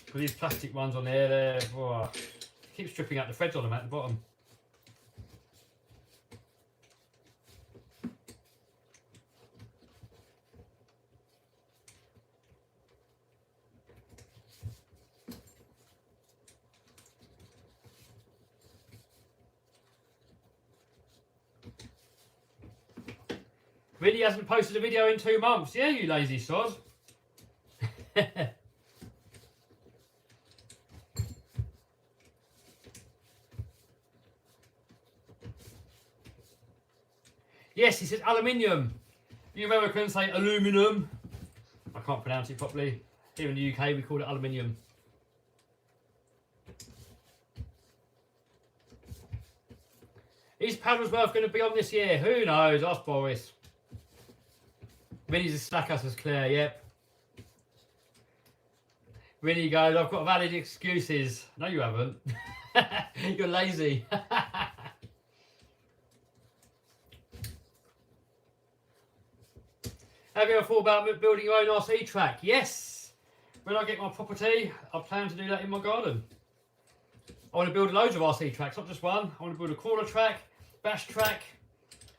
For these plastic ones on there, they're... Oh, keep stripping out the threads on them at the bottom. Really hasn't posted a video in 2 months. Yeah, you lazy sod. Yes, he said aluminium. You Americans say aluminum. I can't pronounce it properly. Here in the UK we call it aluminium. Is Paddlesworth going to be on this year? Who knows? Ask Boris. Vinny's as slack us as Claire, yep. Vinny goes, I've got valid excuses. No, you haven't. You're lazy. Have you ever thought about building your own RC track? Yes. When I get my property, I plan to do that in my garden. I want to build loads of RC tracks, not just one. I want to build a crawler track, bash track,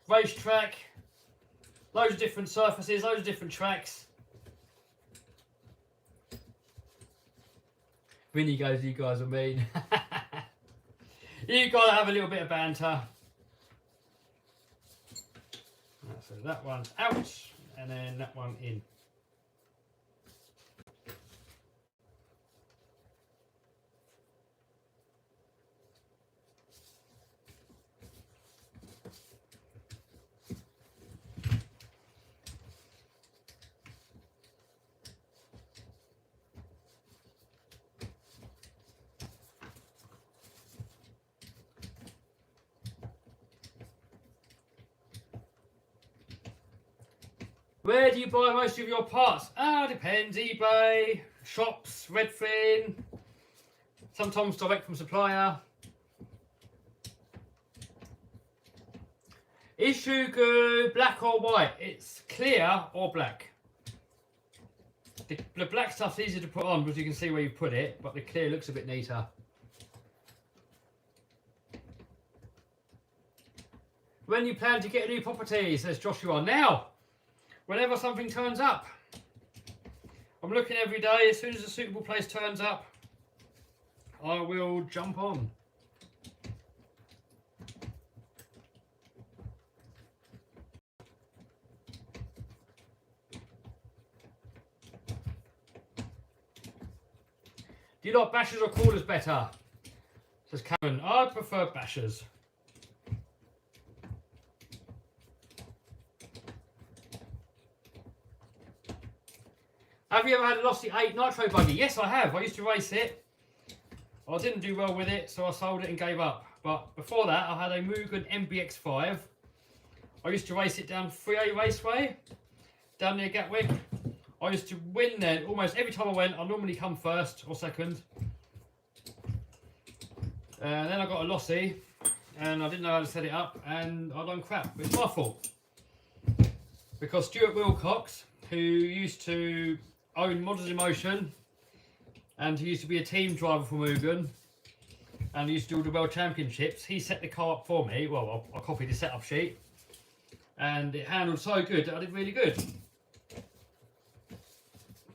race track, loads of different surfaces, loads of different tracks. Vinny goes, you guys are mean. You gotta have a little bit of banter. So that one's out, and then that one in. Where do you buy most of your parts? Depends. eBay, shops, Redfin, sometimes direct from supplier. Is Shugu black or white? It's clear or black. The black stuff's easier to put on because you can see where you put it, but the clear looks a bit neater. When you plan to get a new property, says Joshua. Now! Whenever something turns up. I'm looking every day. As soon as a suitable place turns up, I will jump on. Do you like bashers or crawlers better? Says Karen. I prefer bashers. Have you ever had a Lossy 8 Nitro buggy? Yes, I have. I used to race it. I didn't do well with it, so I sold it and gave up. But before that, I had a Mugen MBX5. I used to race it down 3A Raceway, down near Gatwick. I used to win there almost every time I went. I normally come first or second. And then I got a Lossy, and I didn't know how to set it up, and I done crap. It's my fault. Because Stuart Wilcox, who used to own Models in Motion, and he used to be a team driver for Mugen, and he used to do the World Championships, he set the car up for me. Well, I copied the setup sheet, and it handled so good that I did really good.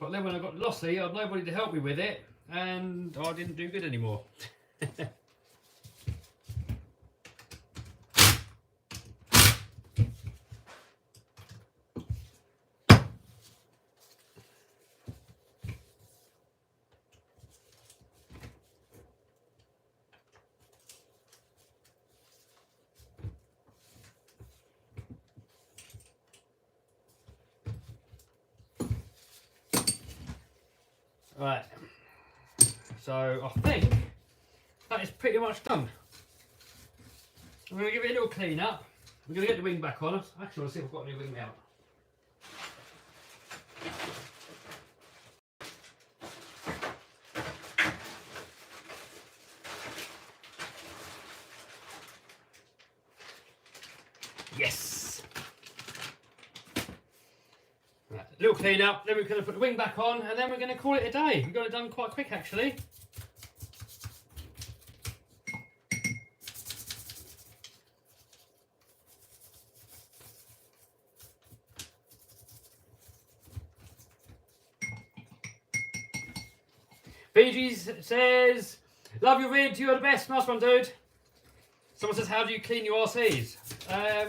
But then when I got Lossy, I had nobody to help me with it, and I didn't do good anymore. Right, so I think that is pretty much done. I'm going to give it a little clean up. I'm going to get the wing back on. Actually, I want to see if I've got any wing out. Yes! Right, a little clean up, then we're going to put the wing back on, and then we're going to call it a day. We got it done quite quick actually. BG says, love your vid, you're the best. Nice one, dude. Someone says, how do you clean your RCs?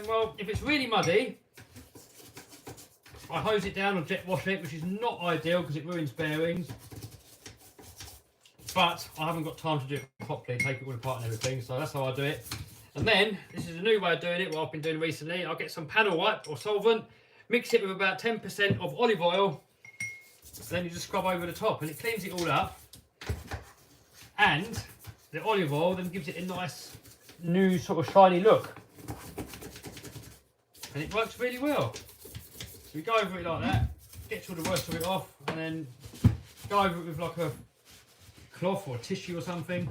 Well, if it's really muddy, I hose it down or jet wash it, which is not ideal because it ruins bearings. But I haven't got time to do it properly, take it all apart and everything, so that's how I do it. And then, this is a new way of doing it, what I've been doing recently. I'll get some panel wipe or solvent, mix it with about 10% of olive oil, then you just scrub over the top and it cleans it all up. And the olive oil then gives it a nice new sort of shiny look. And it works really well. So you go over it like that, get all the worst of it off, and then go over it with like a cloth or tissue or something.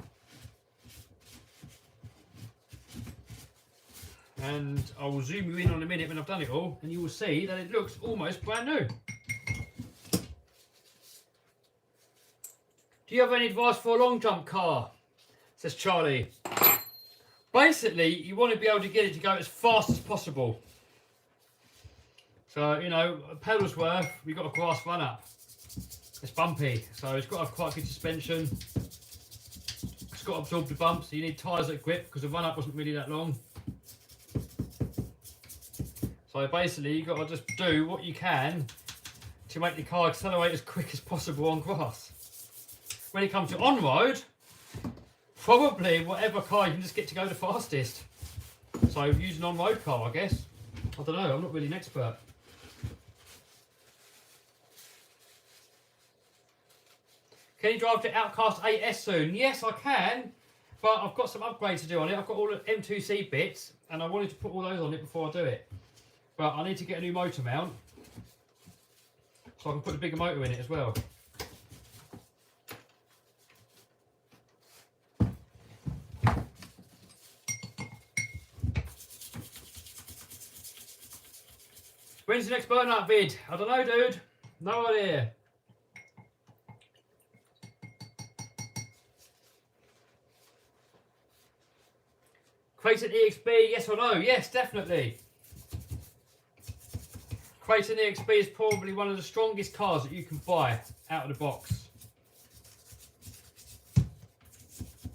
And I will zoom you in on a minute when I've done it all, and you will see that it looks almost brand new. Do you have any advice for a long jump car? Says Charlie. Basically, you want to be able to get it to go as fast as possible. So, you know, a pedal's worth, we've got a grass run up. It's bumpy, so it's got to have quite good suspension. It's got to absorb the bumps, so you need tyres that grip because the run up wasn't really that long. So basically, you've got to just do what you can to make the car accelerate as quick as possible on grass. When it comes to on-road, probably whatever car you can just get to go the fastest. So use an on-road car, I guess. I don't know, I'm not really an expert. Can you drive the Outcast 8S soon? Yes, I can, but I've got some upgrades to do on it. I've got all the M2C bits, and I wanted to put all those on it before I do it. But I need to get a new motor mount, so I can put a bigger motor in it as well. When's the next burnout vid? I don't know, dude. No idea. Kraton EXP, yes or no? Yes, definitely. Kraton EXP is probably one of the strongest cars that you can buy out of the box.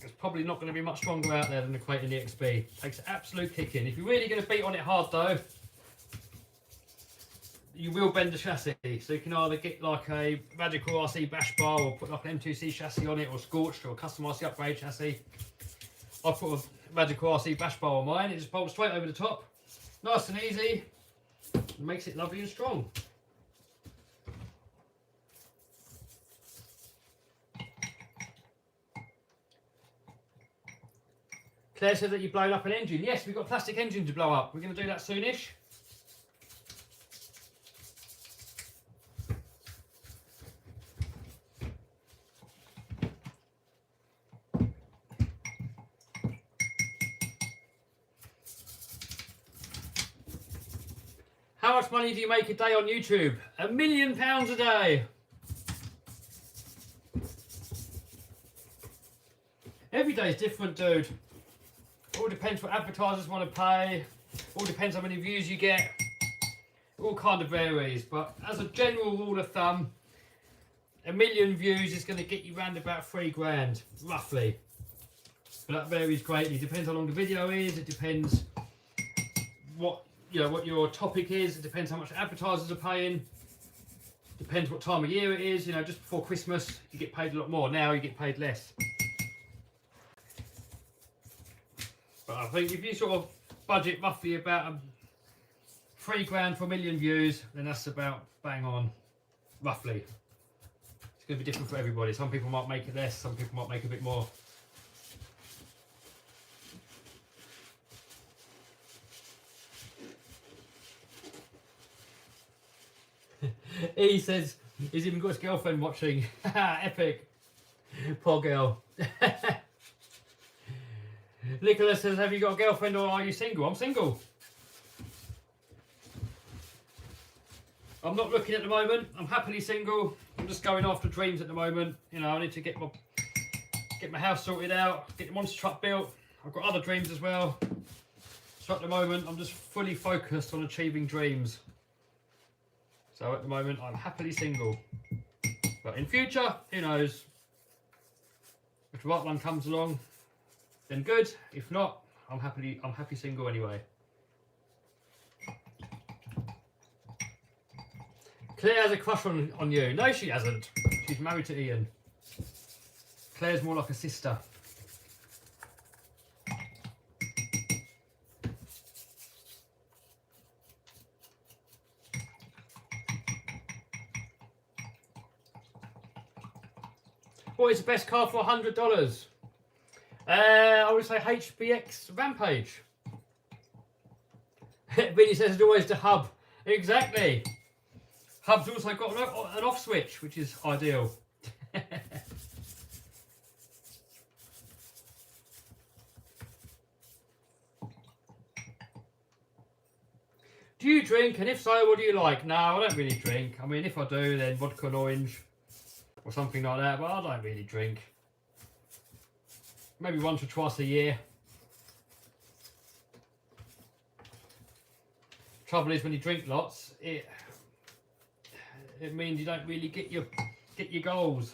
It's probably not going to be much stronger out there than the Kraton EXP. Takes an absolute kicking. If you're really going to beat on it hard though, you will bend the chassis. So you can either get like a Radical RC bash bar or put like an M2C chassis on it, or Scorched, or a custom RC upgrade chassis. I put a Radical RC bash bar on mine. It just bolts straight over the top. Nice and easy. It makes it lovely and strong. Claire said that you've blown up an engine. Yes, we've got a plastic engine to blow up. We're going to do that soonish. How much money do you make a day on YouTube? £1 million a day. Every day is different, dude. All depends what advertisers want to pay. All depends how many views you get. It all kind of varies, but as a general rule of thumb, 1 million views is going to get you around about 3 grand, roughly. But that varies greatly. It depends how long the video is. It depends what your topic is. It depends how much advertisers are paying. Depends what time of year it is. You know, just before Christmas, you get paid a lot more. Now you get paid less. But I think if you sort of budget roughly about 3 grand for 1 million views, then that's about bang on, roughly. It's going to be different for everybody. Some people might make it less, some people might make a bit more. He says he's even got his girlfriend watching. Epic. Poor girl. Nicholas says, have you got a girlfriend or are you single? I'm single. I'm not looking at the moment. I'm happily single. I'm just going after dreams at the moment. You know, I need to get my house sorted out, get the monster truck built. I've got other dreams as well. So at the moment, I'm just fully focused on achieving dreams. So at the moment, I'm happily single. But in future, who knows? If the right one comes along, then good. If not, I'm happy single anyway. Claire has a crush on you. No, she hasn't. She's married to Ian. Claire's more like a sister. What is the best car for $100? I would say HBX Rampage. Vinny says it's always the hub. Exactly. Hub's also got an off switch, which is ideal. Do you drink? And if so, what do you like? No, I don't really drink. I mean, if I do, then vodka and orange or something like that, but I don't really drink. Maybe once or twice a year. Trouble is, when you drink lots, it means you don't really get your goals.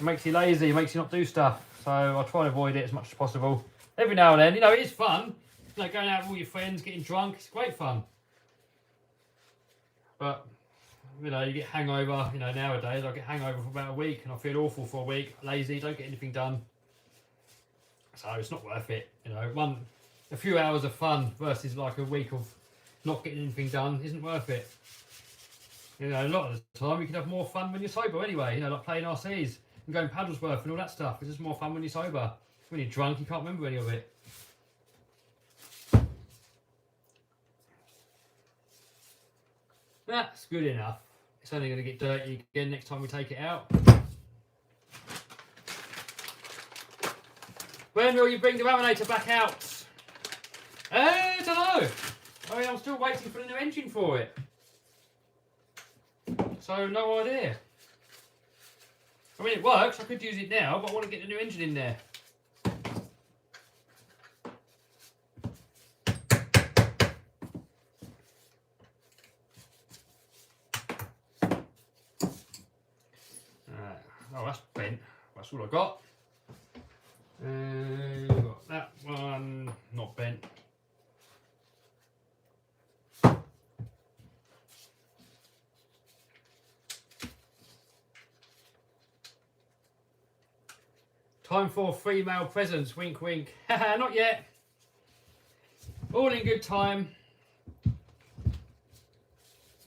It makes you lazy, it makes you not do stuff. So I try to avoid it as much as possible. Every now and then, you know, it is fun. You know, going out with all your friends, getting drunk, it's great fun. But you know, you get hangover. You know, nowadays I get hangover for about a week, and I feel awful for a week, lazy, don't get anything done. So it's not worth it. You know, a few hours of fun versus like a week of not getting anything done isn't worth it. You know, a lot of the time you can have more fun when you're sober anyway. You know, like playing RCs and going Paddlesworth and all that stuff. It's just more fun when you're sober. When you're drunk, you can't remember any of it. That's good enough. It's only going to get dirty again next time we take it out. When will you bring the laminator back out? I don't know. I mean, I'm still waiting for the new engine for it. So, no idea. I mean, it works. I could use it now, but I want to get the new engine in there. Oh, that's bent. That's all I got. Got that one not bent. Time for female presents. Wink, wink. Not yet. All in good time.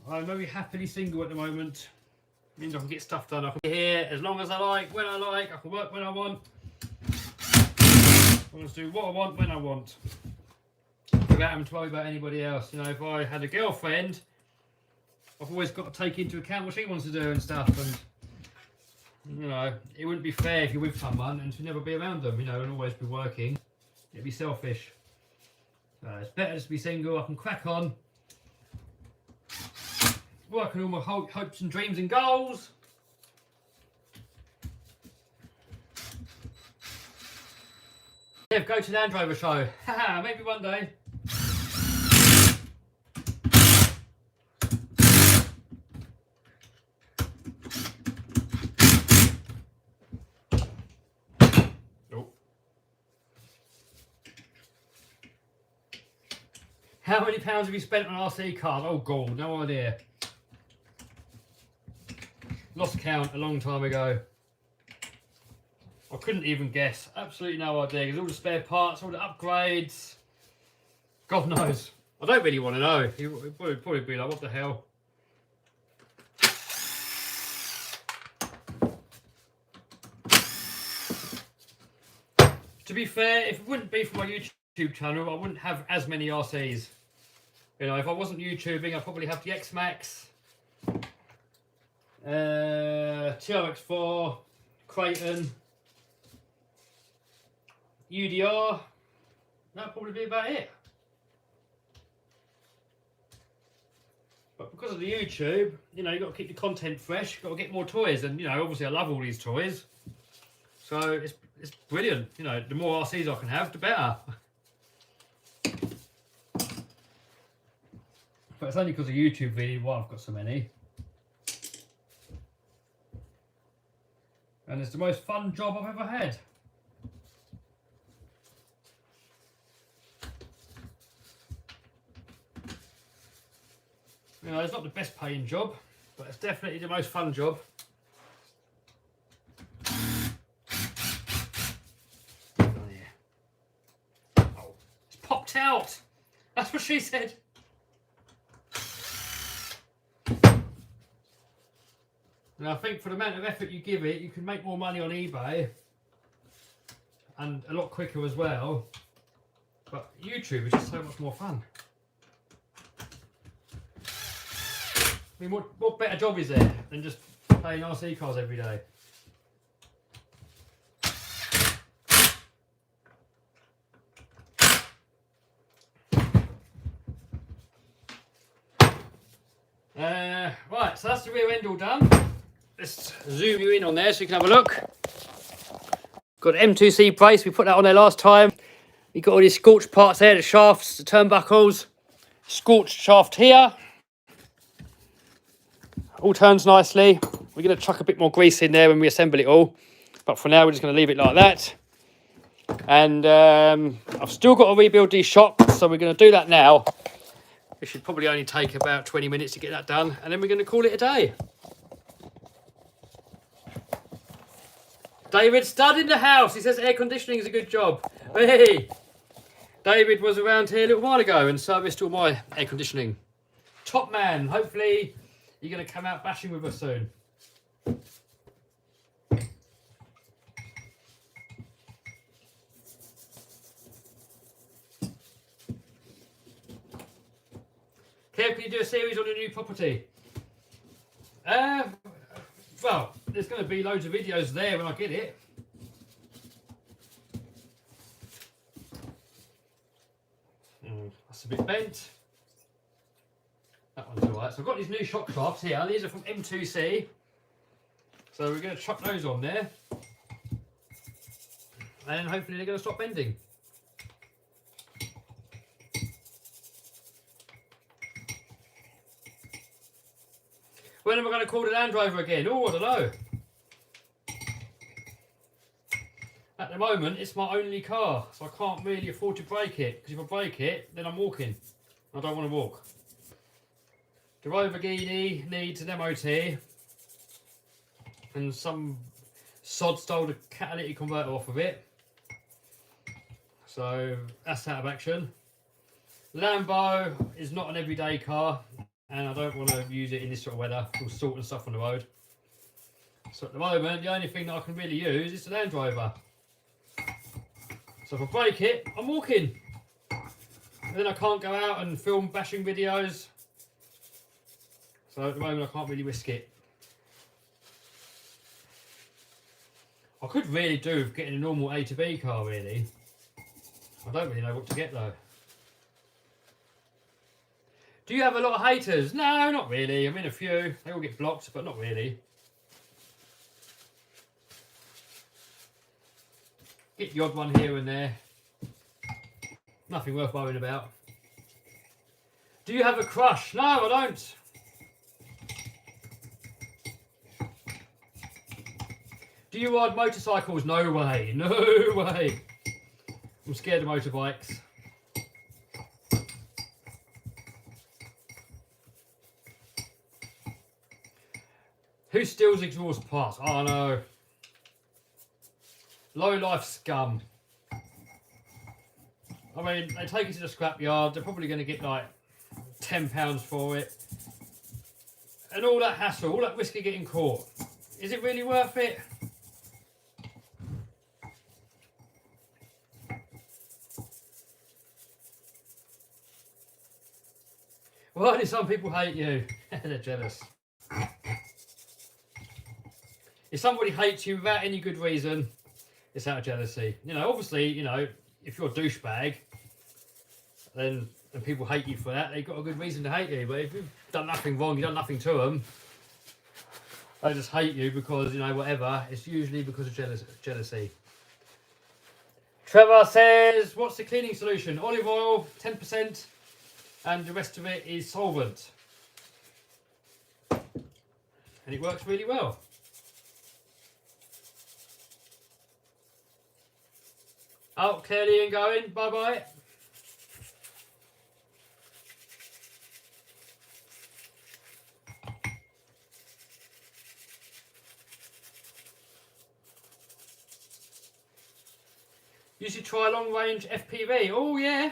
I'm very happily single at the moment. Means I can get stuff done. I can be here as long as I like, when I like. I can work when I want. I can do what I want when I want, without having to worry about anybody else. You know, if I had a girlfriend, I've always got to take into account what she wants to do and stuff. And you know, it wouldn't be fair if you're with someone and to never be around them. You know, and always be working. It'd be selfish. So it's better just to be single. I can crack on. Working on my hopes and dreams and goals. Yeah, go to the Land Rover show. Haha, maybe one day. Oh. How many pounds have you spent on RC cars? Oh god, no idea. Lost count a long time ago. I couldn't even guess. Absolutely no idea. Because all the spare parts, all the upgrades. God knows. I don't really want to know. He'd probably be like, what the hell? To be fair, if it wouldn't be for my YouTube channel, I wouldn't have as many RCs. You know, if I wasn't YouTubing, I'd probably have the X-Max. TRX4, Kraton, UDR, that'd probably be about it. But because of the YouTube, you know, you've got to keep the content fresh, you've got to get more toys, and you know, obviously I love all these toys. So it's brilliant, you know, the more RCs I can have, the better. But it's only because of YouTube video why I've got so many. And it's the most fun job I've ever had. You know, it's not the best paying job, but it's definitely the most fun job. Oh, yeah. Oh, it's popped out. That's what she said. And I think for the amount of effort you give it, you can make more money on eBay. And a lot quicker as well. But YouTube is just so much more fun. I mean, what better job is there than just playing RC cars every day? Right, so that's the rear end all done. Let's zoom you in on there so you can have a look. Got an M2C brace, we put that on there last time. We've got all these scorched parts there, the shafts, the turnbuckles. Scorched shaft here. All turns nicely. We're going to chuck a bit more grease in there when we assemble it all. But for now, we're just going to leave it like that. And I've still got to rebuild these shocks, so we're going to do that now. It should probably only take about 20 minutes to get that done. And then we're going to call it a day. David Stud in the house. He says air conditioning is a good job. Hey! David was around here a little while ago and serviced all my air conditioning. Top man. Hopefully you're going to come out bashing with us soon. Kev, can you do a series on your new property? Well, there's going to be loads of videos there when I get it. That's a bit bent. That one's alright. So I've got these new shock shafts here. These are from M2C. So we're going to chuck those on there. And hopefully they're going to stop bending. When am I going to call the Land Rover again? Oh, I don't know. At the moment, it's my only car, so I can't really afford to break it. Because if I break it, then I'm walking. I don't want to walk. The Lamborghini needs an MOT. And some sod stole the catalytic converter off of it. So, that's out of action. Lambo is not an everyday car. And I don't want to use it in this sort of weather, all salt and stuff on the road. So at the moment, the only thing that I can really use is the Land Rover. So if I break it, I'm walking. And then I can't go out and film bashing videos. So at the moment, I can't really risk it. I could really do with getting a normal A to B car, really. I don't really know what to get, though. Do you have a lot of haters? No, not really. I mean, a few. They all get blocked, but not really. Get the odd one here and there. Nothing worth worrying about. Do you have a crush? No, I don't. Do you ride motorcycles? No way. No way. I'm scared of motorbikes. Who steals exhaust parts? Oh no. Low life scum. I mean, they take it to the scrapyard. They're probably going to get like £10 for it. And all that hassle, all that risk of getting caught. Is it really worth it? Why do some people hate you? They're jealous. If somebody hates you without any good reason, it's out of jealousy. You know, obviously, you know, if you're a douchebag, then and people hate you for that, they've got a good reason to hate you. But if you've done nothing wrong, you've done nothing to them, they just hate you because, you know, whatever. It's usually because of jealousy. Trevor says, what's the cleaning solution? Olive oil, 10%, and the rest of it is solvent. And it works really well. Oh, clearly and going. Bye-bye. You should try long range FPV. Oh, yeah.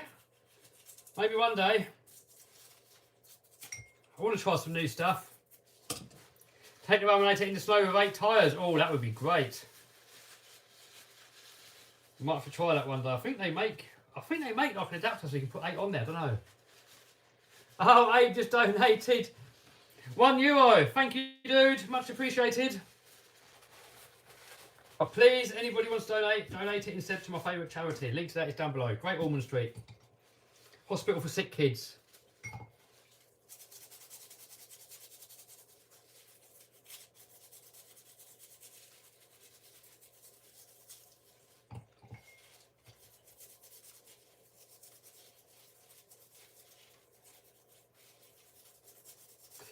Maybe one day. I want to try some new stuff. Take the laminator in the snow with 8 tyres. Oh, that would be great. Might have to try that one day. I think they make like an adapter so you can put 8 on there. I don't know. Oh, Abe just donated €1. Thank you, dude. Much appreciated. But please, anybody wants to donate it instead to my favourite charity. Link to that is down below. Great Ormond Street. Hospital for Sick Kids.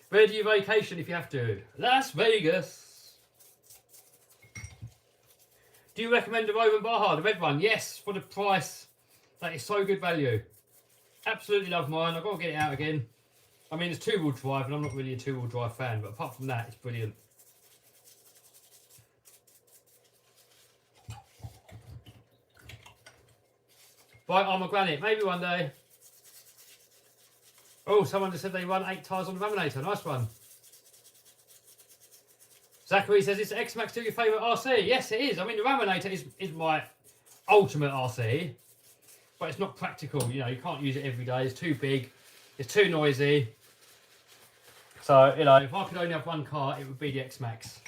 Where do you vacation if you have to? Las Vegas. Do you recommend the Rover Baja, the red one? Yes, for the price. That is so good value. Absolutely love mine. I've got to get it out again. I mean, it's 2-wheel drive, and I'm not really a 2-wheel drive fan, but apart from that, it's brilliant. Buy Armour Granite, maybe one day. Oh, someone just said they run 8 tyres on the laminator. Nice one. Zachary says, is X-Max still your favourite RC? Yes, it is. I mean, the laminator is my ultimate RC, but it's not practical. You know, you can't use it every day. It's too big. It's too noisy. So, you know, if I could only have one car, it would be the X-Max.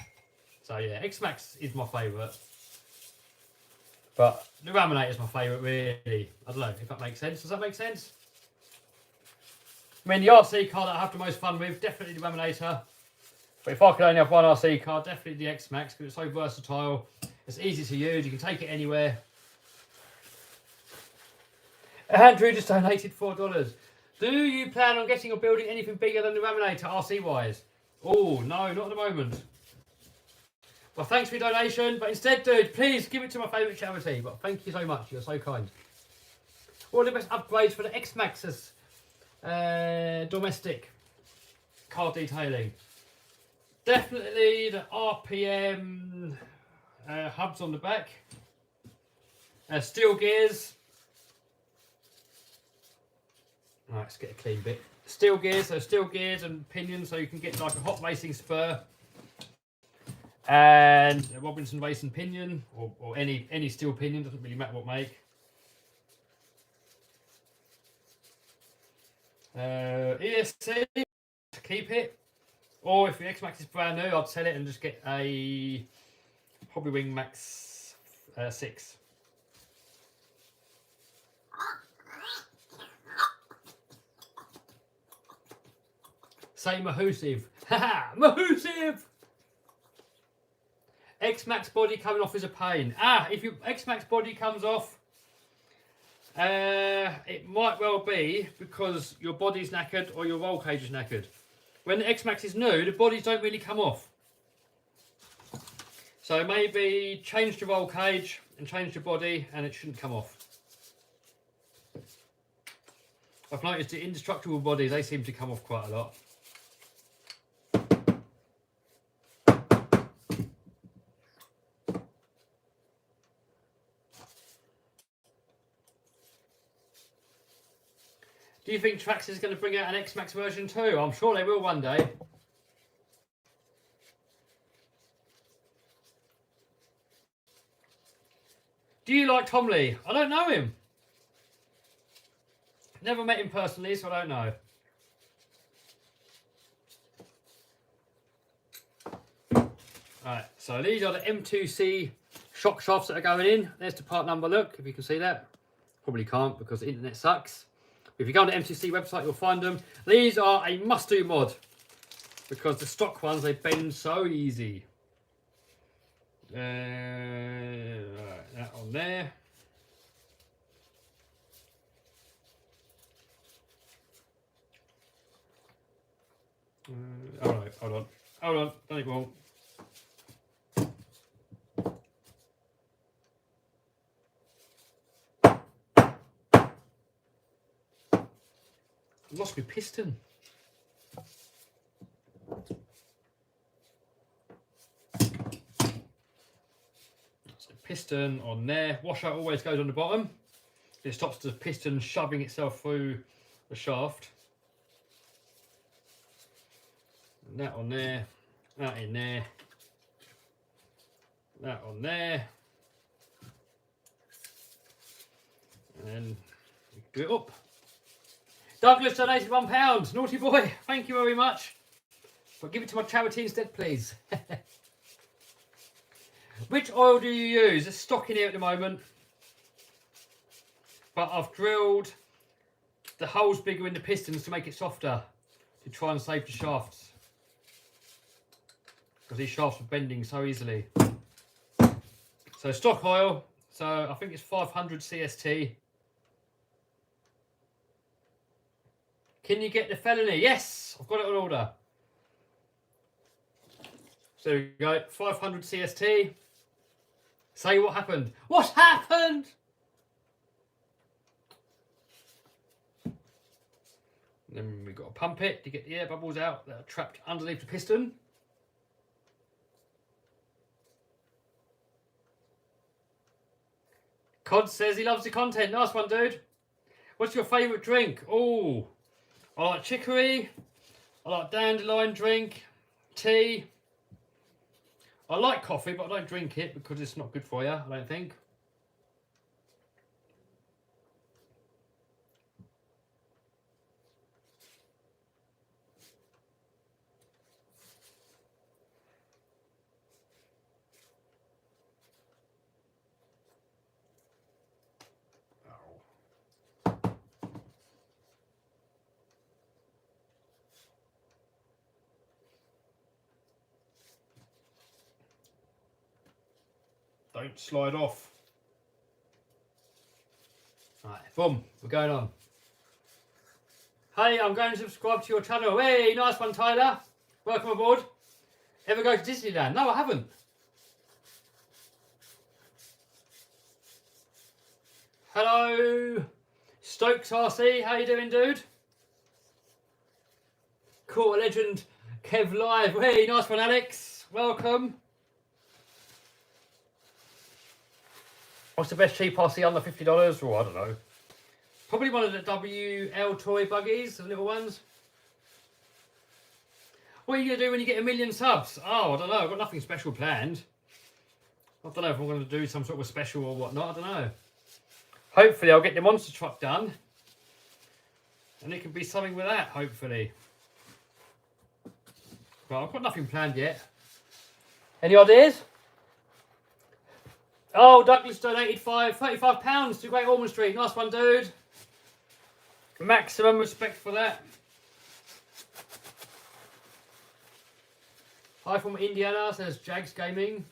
So, yeah, X-Max is my favourite. But the laminator is my favourite, really. I don't know if that makes sense. Does that make sense? I mean, the RC car that I have the most fun with, definitely the laminator. But if I could only have one RC car, definitely the X-Max, because it's so versatile. It's easy to use. You can take it anywhere. Andrew just donated $4. Do you plan on getting or building anything bigger than the laminator, RC-wise? Oh, no, not at the moment. Well, thanks for your donation. But instead, dude, please give it to my favourite charity. But thank you so much. You're so kind. What are the best upgrades for the X-Max's domestic car detailing? Definitely the RPM hubs on the back. Steel gears. Right, let's get a clean bit. Steel gears, so steel gears and pinions, so you can get like a hot racing spur. And a Robinson racing pinion, or any steel pinion, doesn't really matter what make. ESC, keep it. Or if the X-Max is brand new, I'd sell it and just get a Hobby Wing Max 6. Say Mahusive. Haha, Mahusive! X-Max body coming off is a pain. If your X-Max body comes off, it might well be because your body's knackered or your roll cage is knackered. When the X-Max is new, the bodies don't really come off. So maybe change the roll cage and change the body and it shouldn't come off. I've noticed the indestructible bodies, they seem to come off quite a lot. Do you think Traxxas is going to bring out an X-Max version 2? I'm sure they will one day. Do you like Tom Lee? I don't know him. Never met him personally, so I don't know. Alright, so these are the M2C shock shafts that are going in. There's the part number, look, if you can see that. Probably can't because the internet sucks. If you go on the M2C website, you'll find them. These are a must-do mod because the stock ones, they bend so easy. Right, that on there. Alright, hold on, done it wrong. Lost my piston. So piston on there. Washer always goes on the bottom. It stops the piston shoving itself through the shaft. And that on there. That in there. That on there. And then do it up. Douglas donated £1. Naughty boy. Thank you very much. But give it to my charity instead, please. Which oil do you use? It's stock in here at the moment. But I've drilled the holes bigger in the pistons to make it softer. To try and save the shafts. Because these shafts are bending so easily. So stock oil. So I think it's 500 CST. Can you get the felony? Yes, I've got it on order. So there we go, 500 CST. Say what happened. What happened? Then we've got to pump it to get the air bubbles out that are trapped underneath the piston. Cod says he loves the content. Nice one, dude. What's your favourite drink? Oh, I like chicory. I like dandelion drink. Tea. I like coffee, but I don't drink it because it's not good for you, I don't think. Don't slide off. Right, boom, we're going on. Hey, I'm going to subscribe to your channel. Hey, nice one, Tyler. Welcome aboard. Ever go to Disneyland? No, I haven't. Hello, Stokes RC. How you doing, dude? Cool, legend. Kev Live. Hey, nice one, Alex. Welcome. What's the best cheap RC under $50? Or I don't know. Probably one of the WL toy buggies, the little ones. What are you going to do when you get 1 million subs? Oh, I don't know. I've got nothing special planned. I don't know if I'm going to do some sort of special or whatnot. I don't know. Hopefully I'll get the monster truck done. And it can be something with that, hopefully. But I've got nothing planned yet. Any ideas? Oh, Douglas donated £35 to Great Ormond Street. Nice one, dude. Maximum respect for that. Hi from Indiana, says Jags Gaming.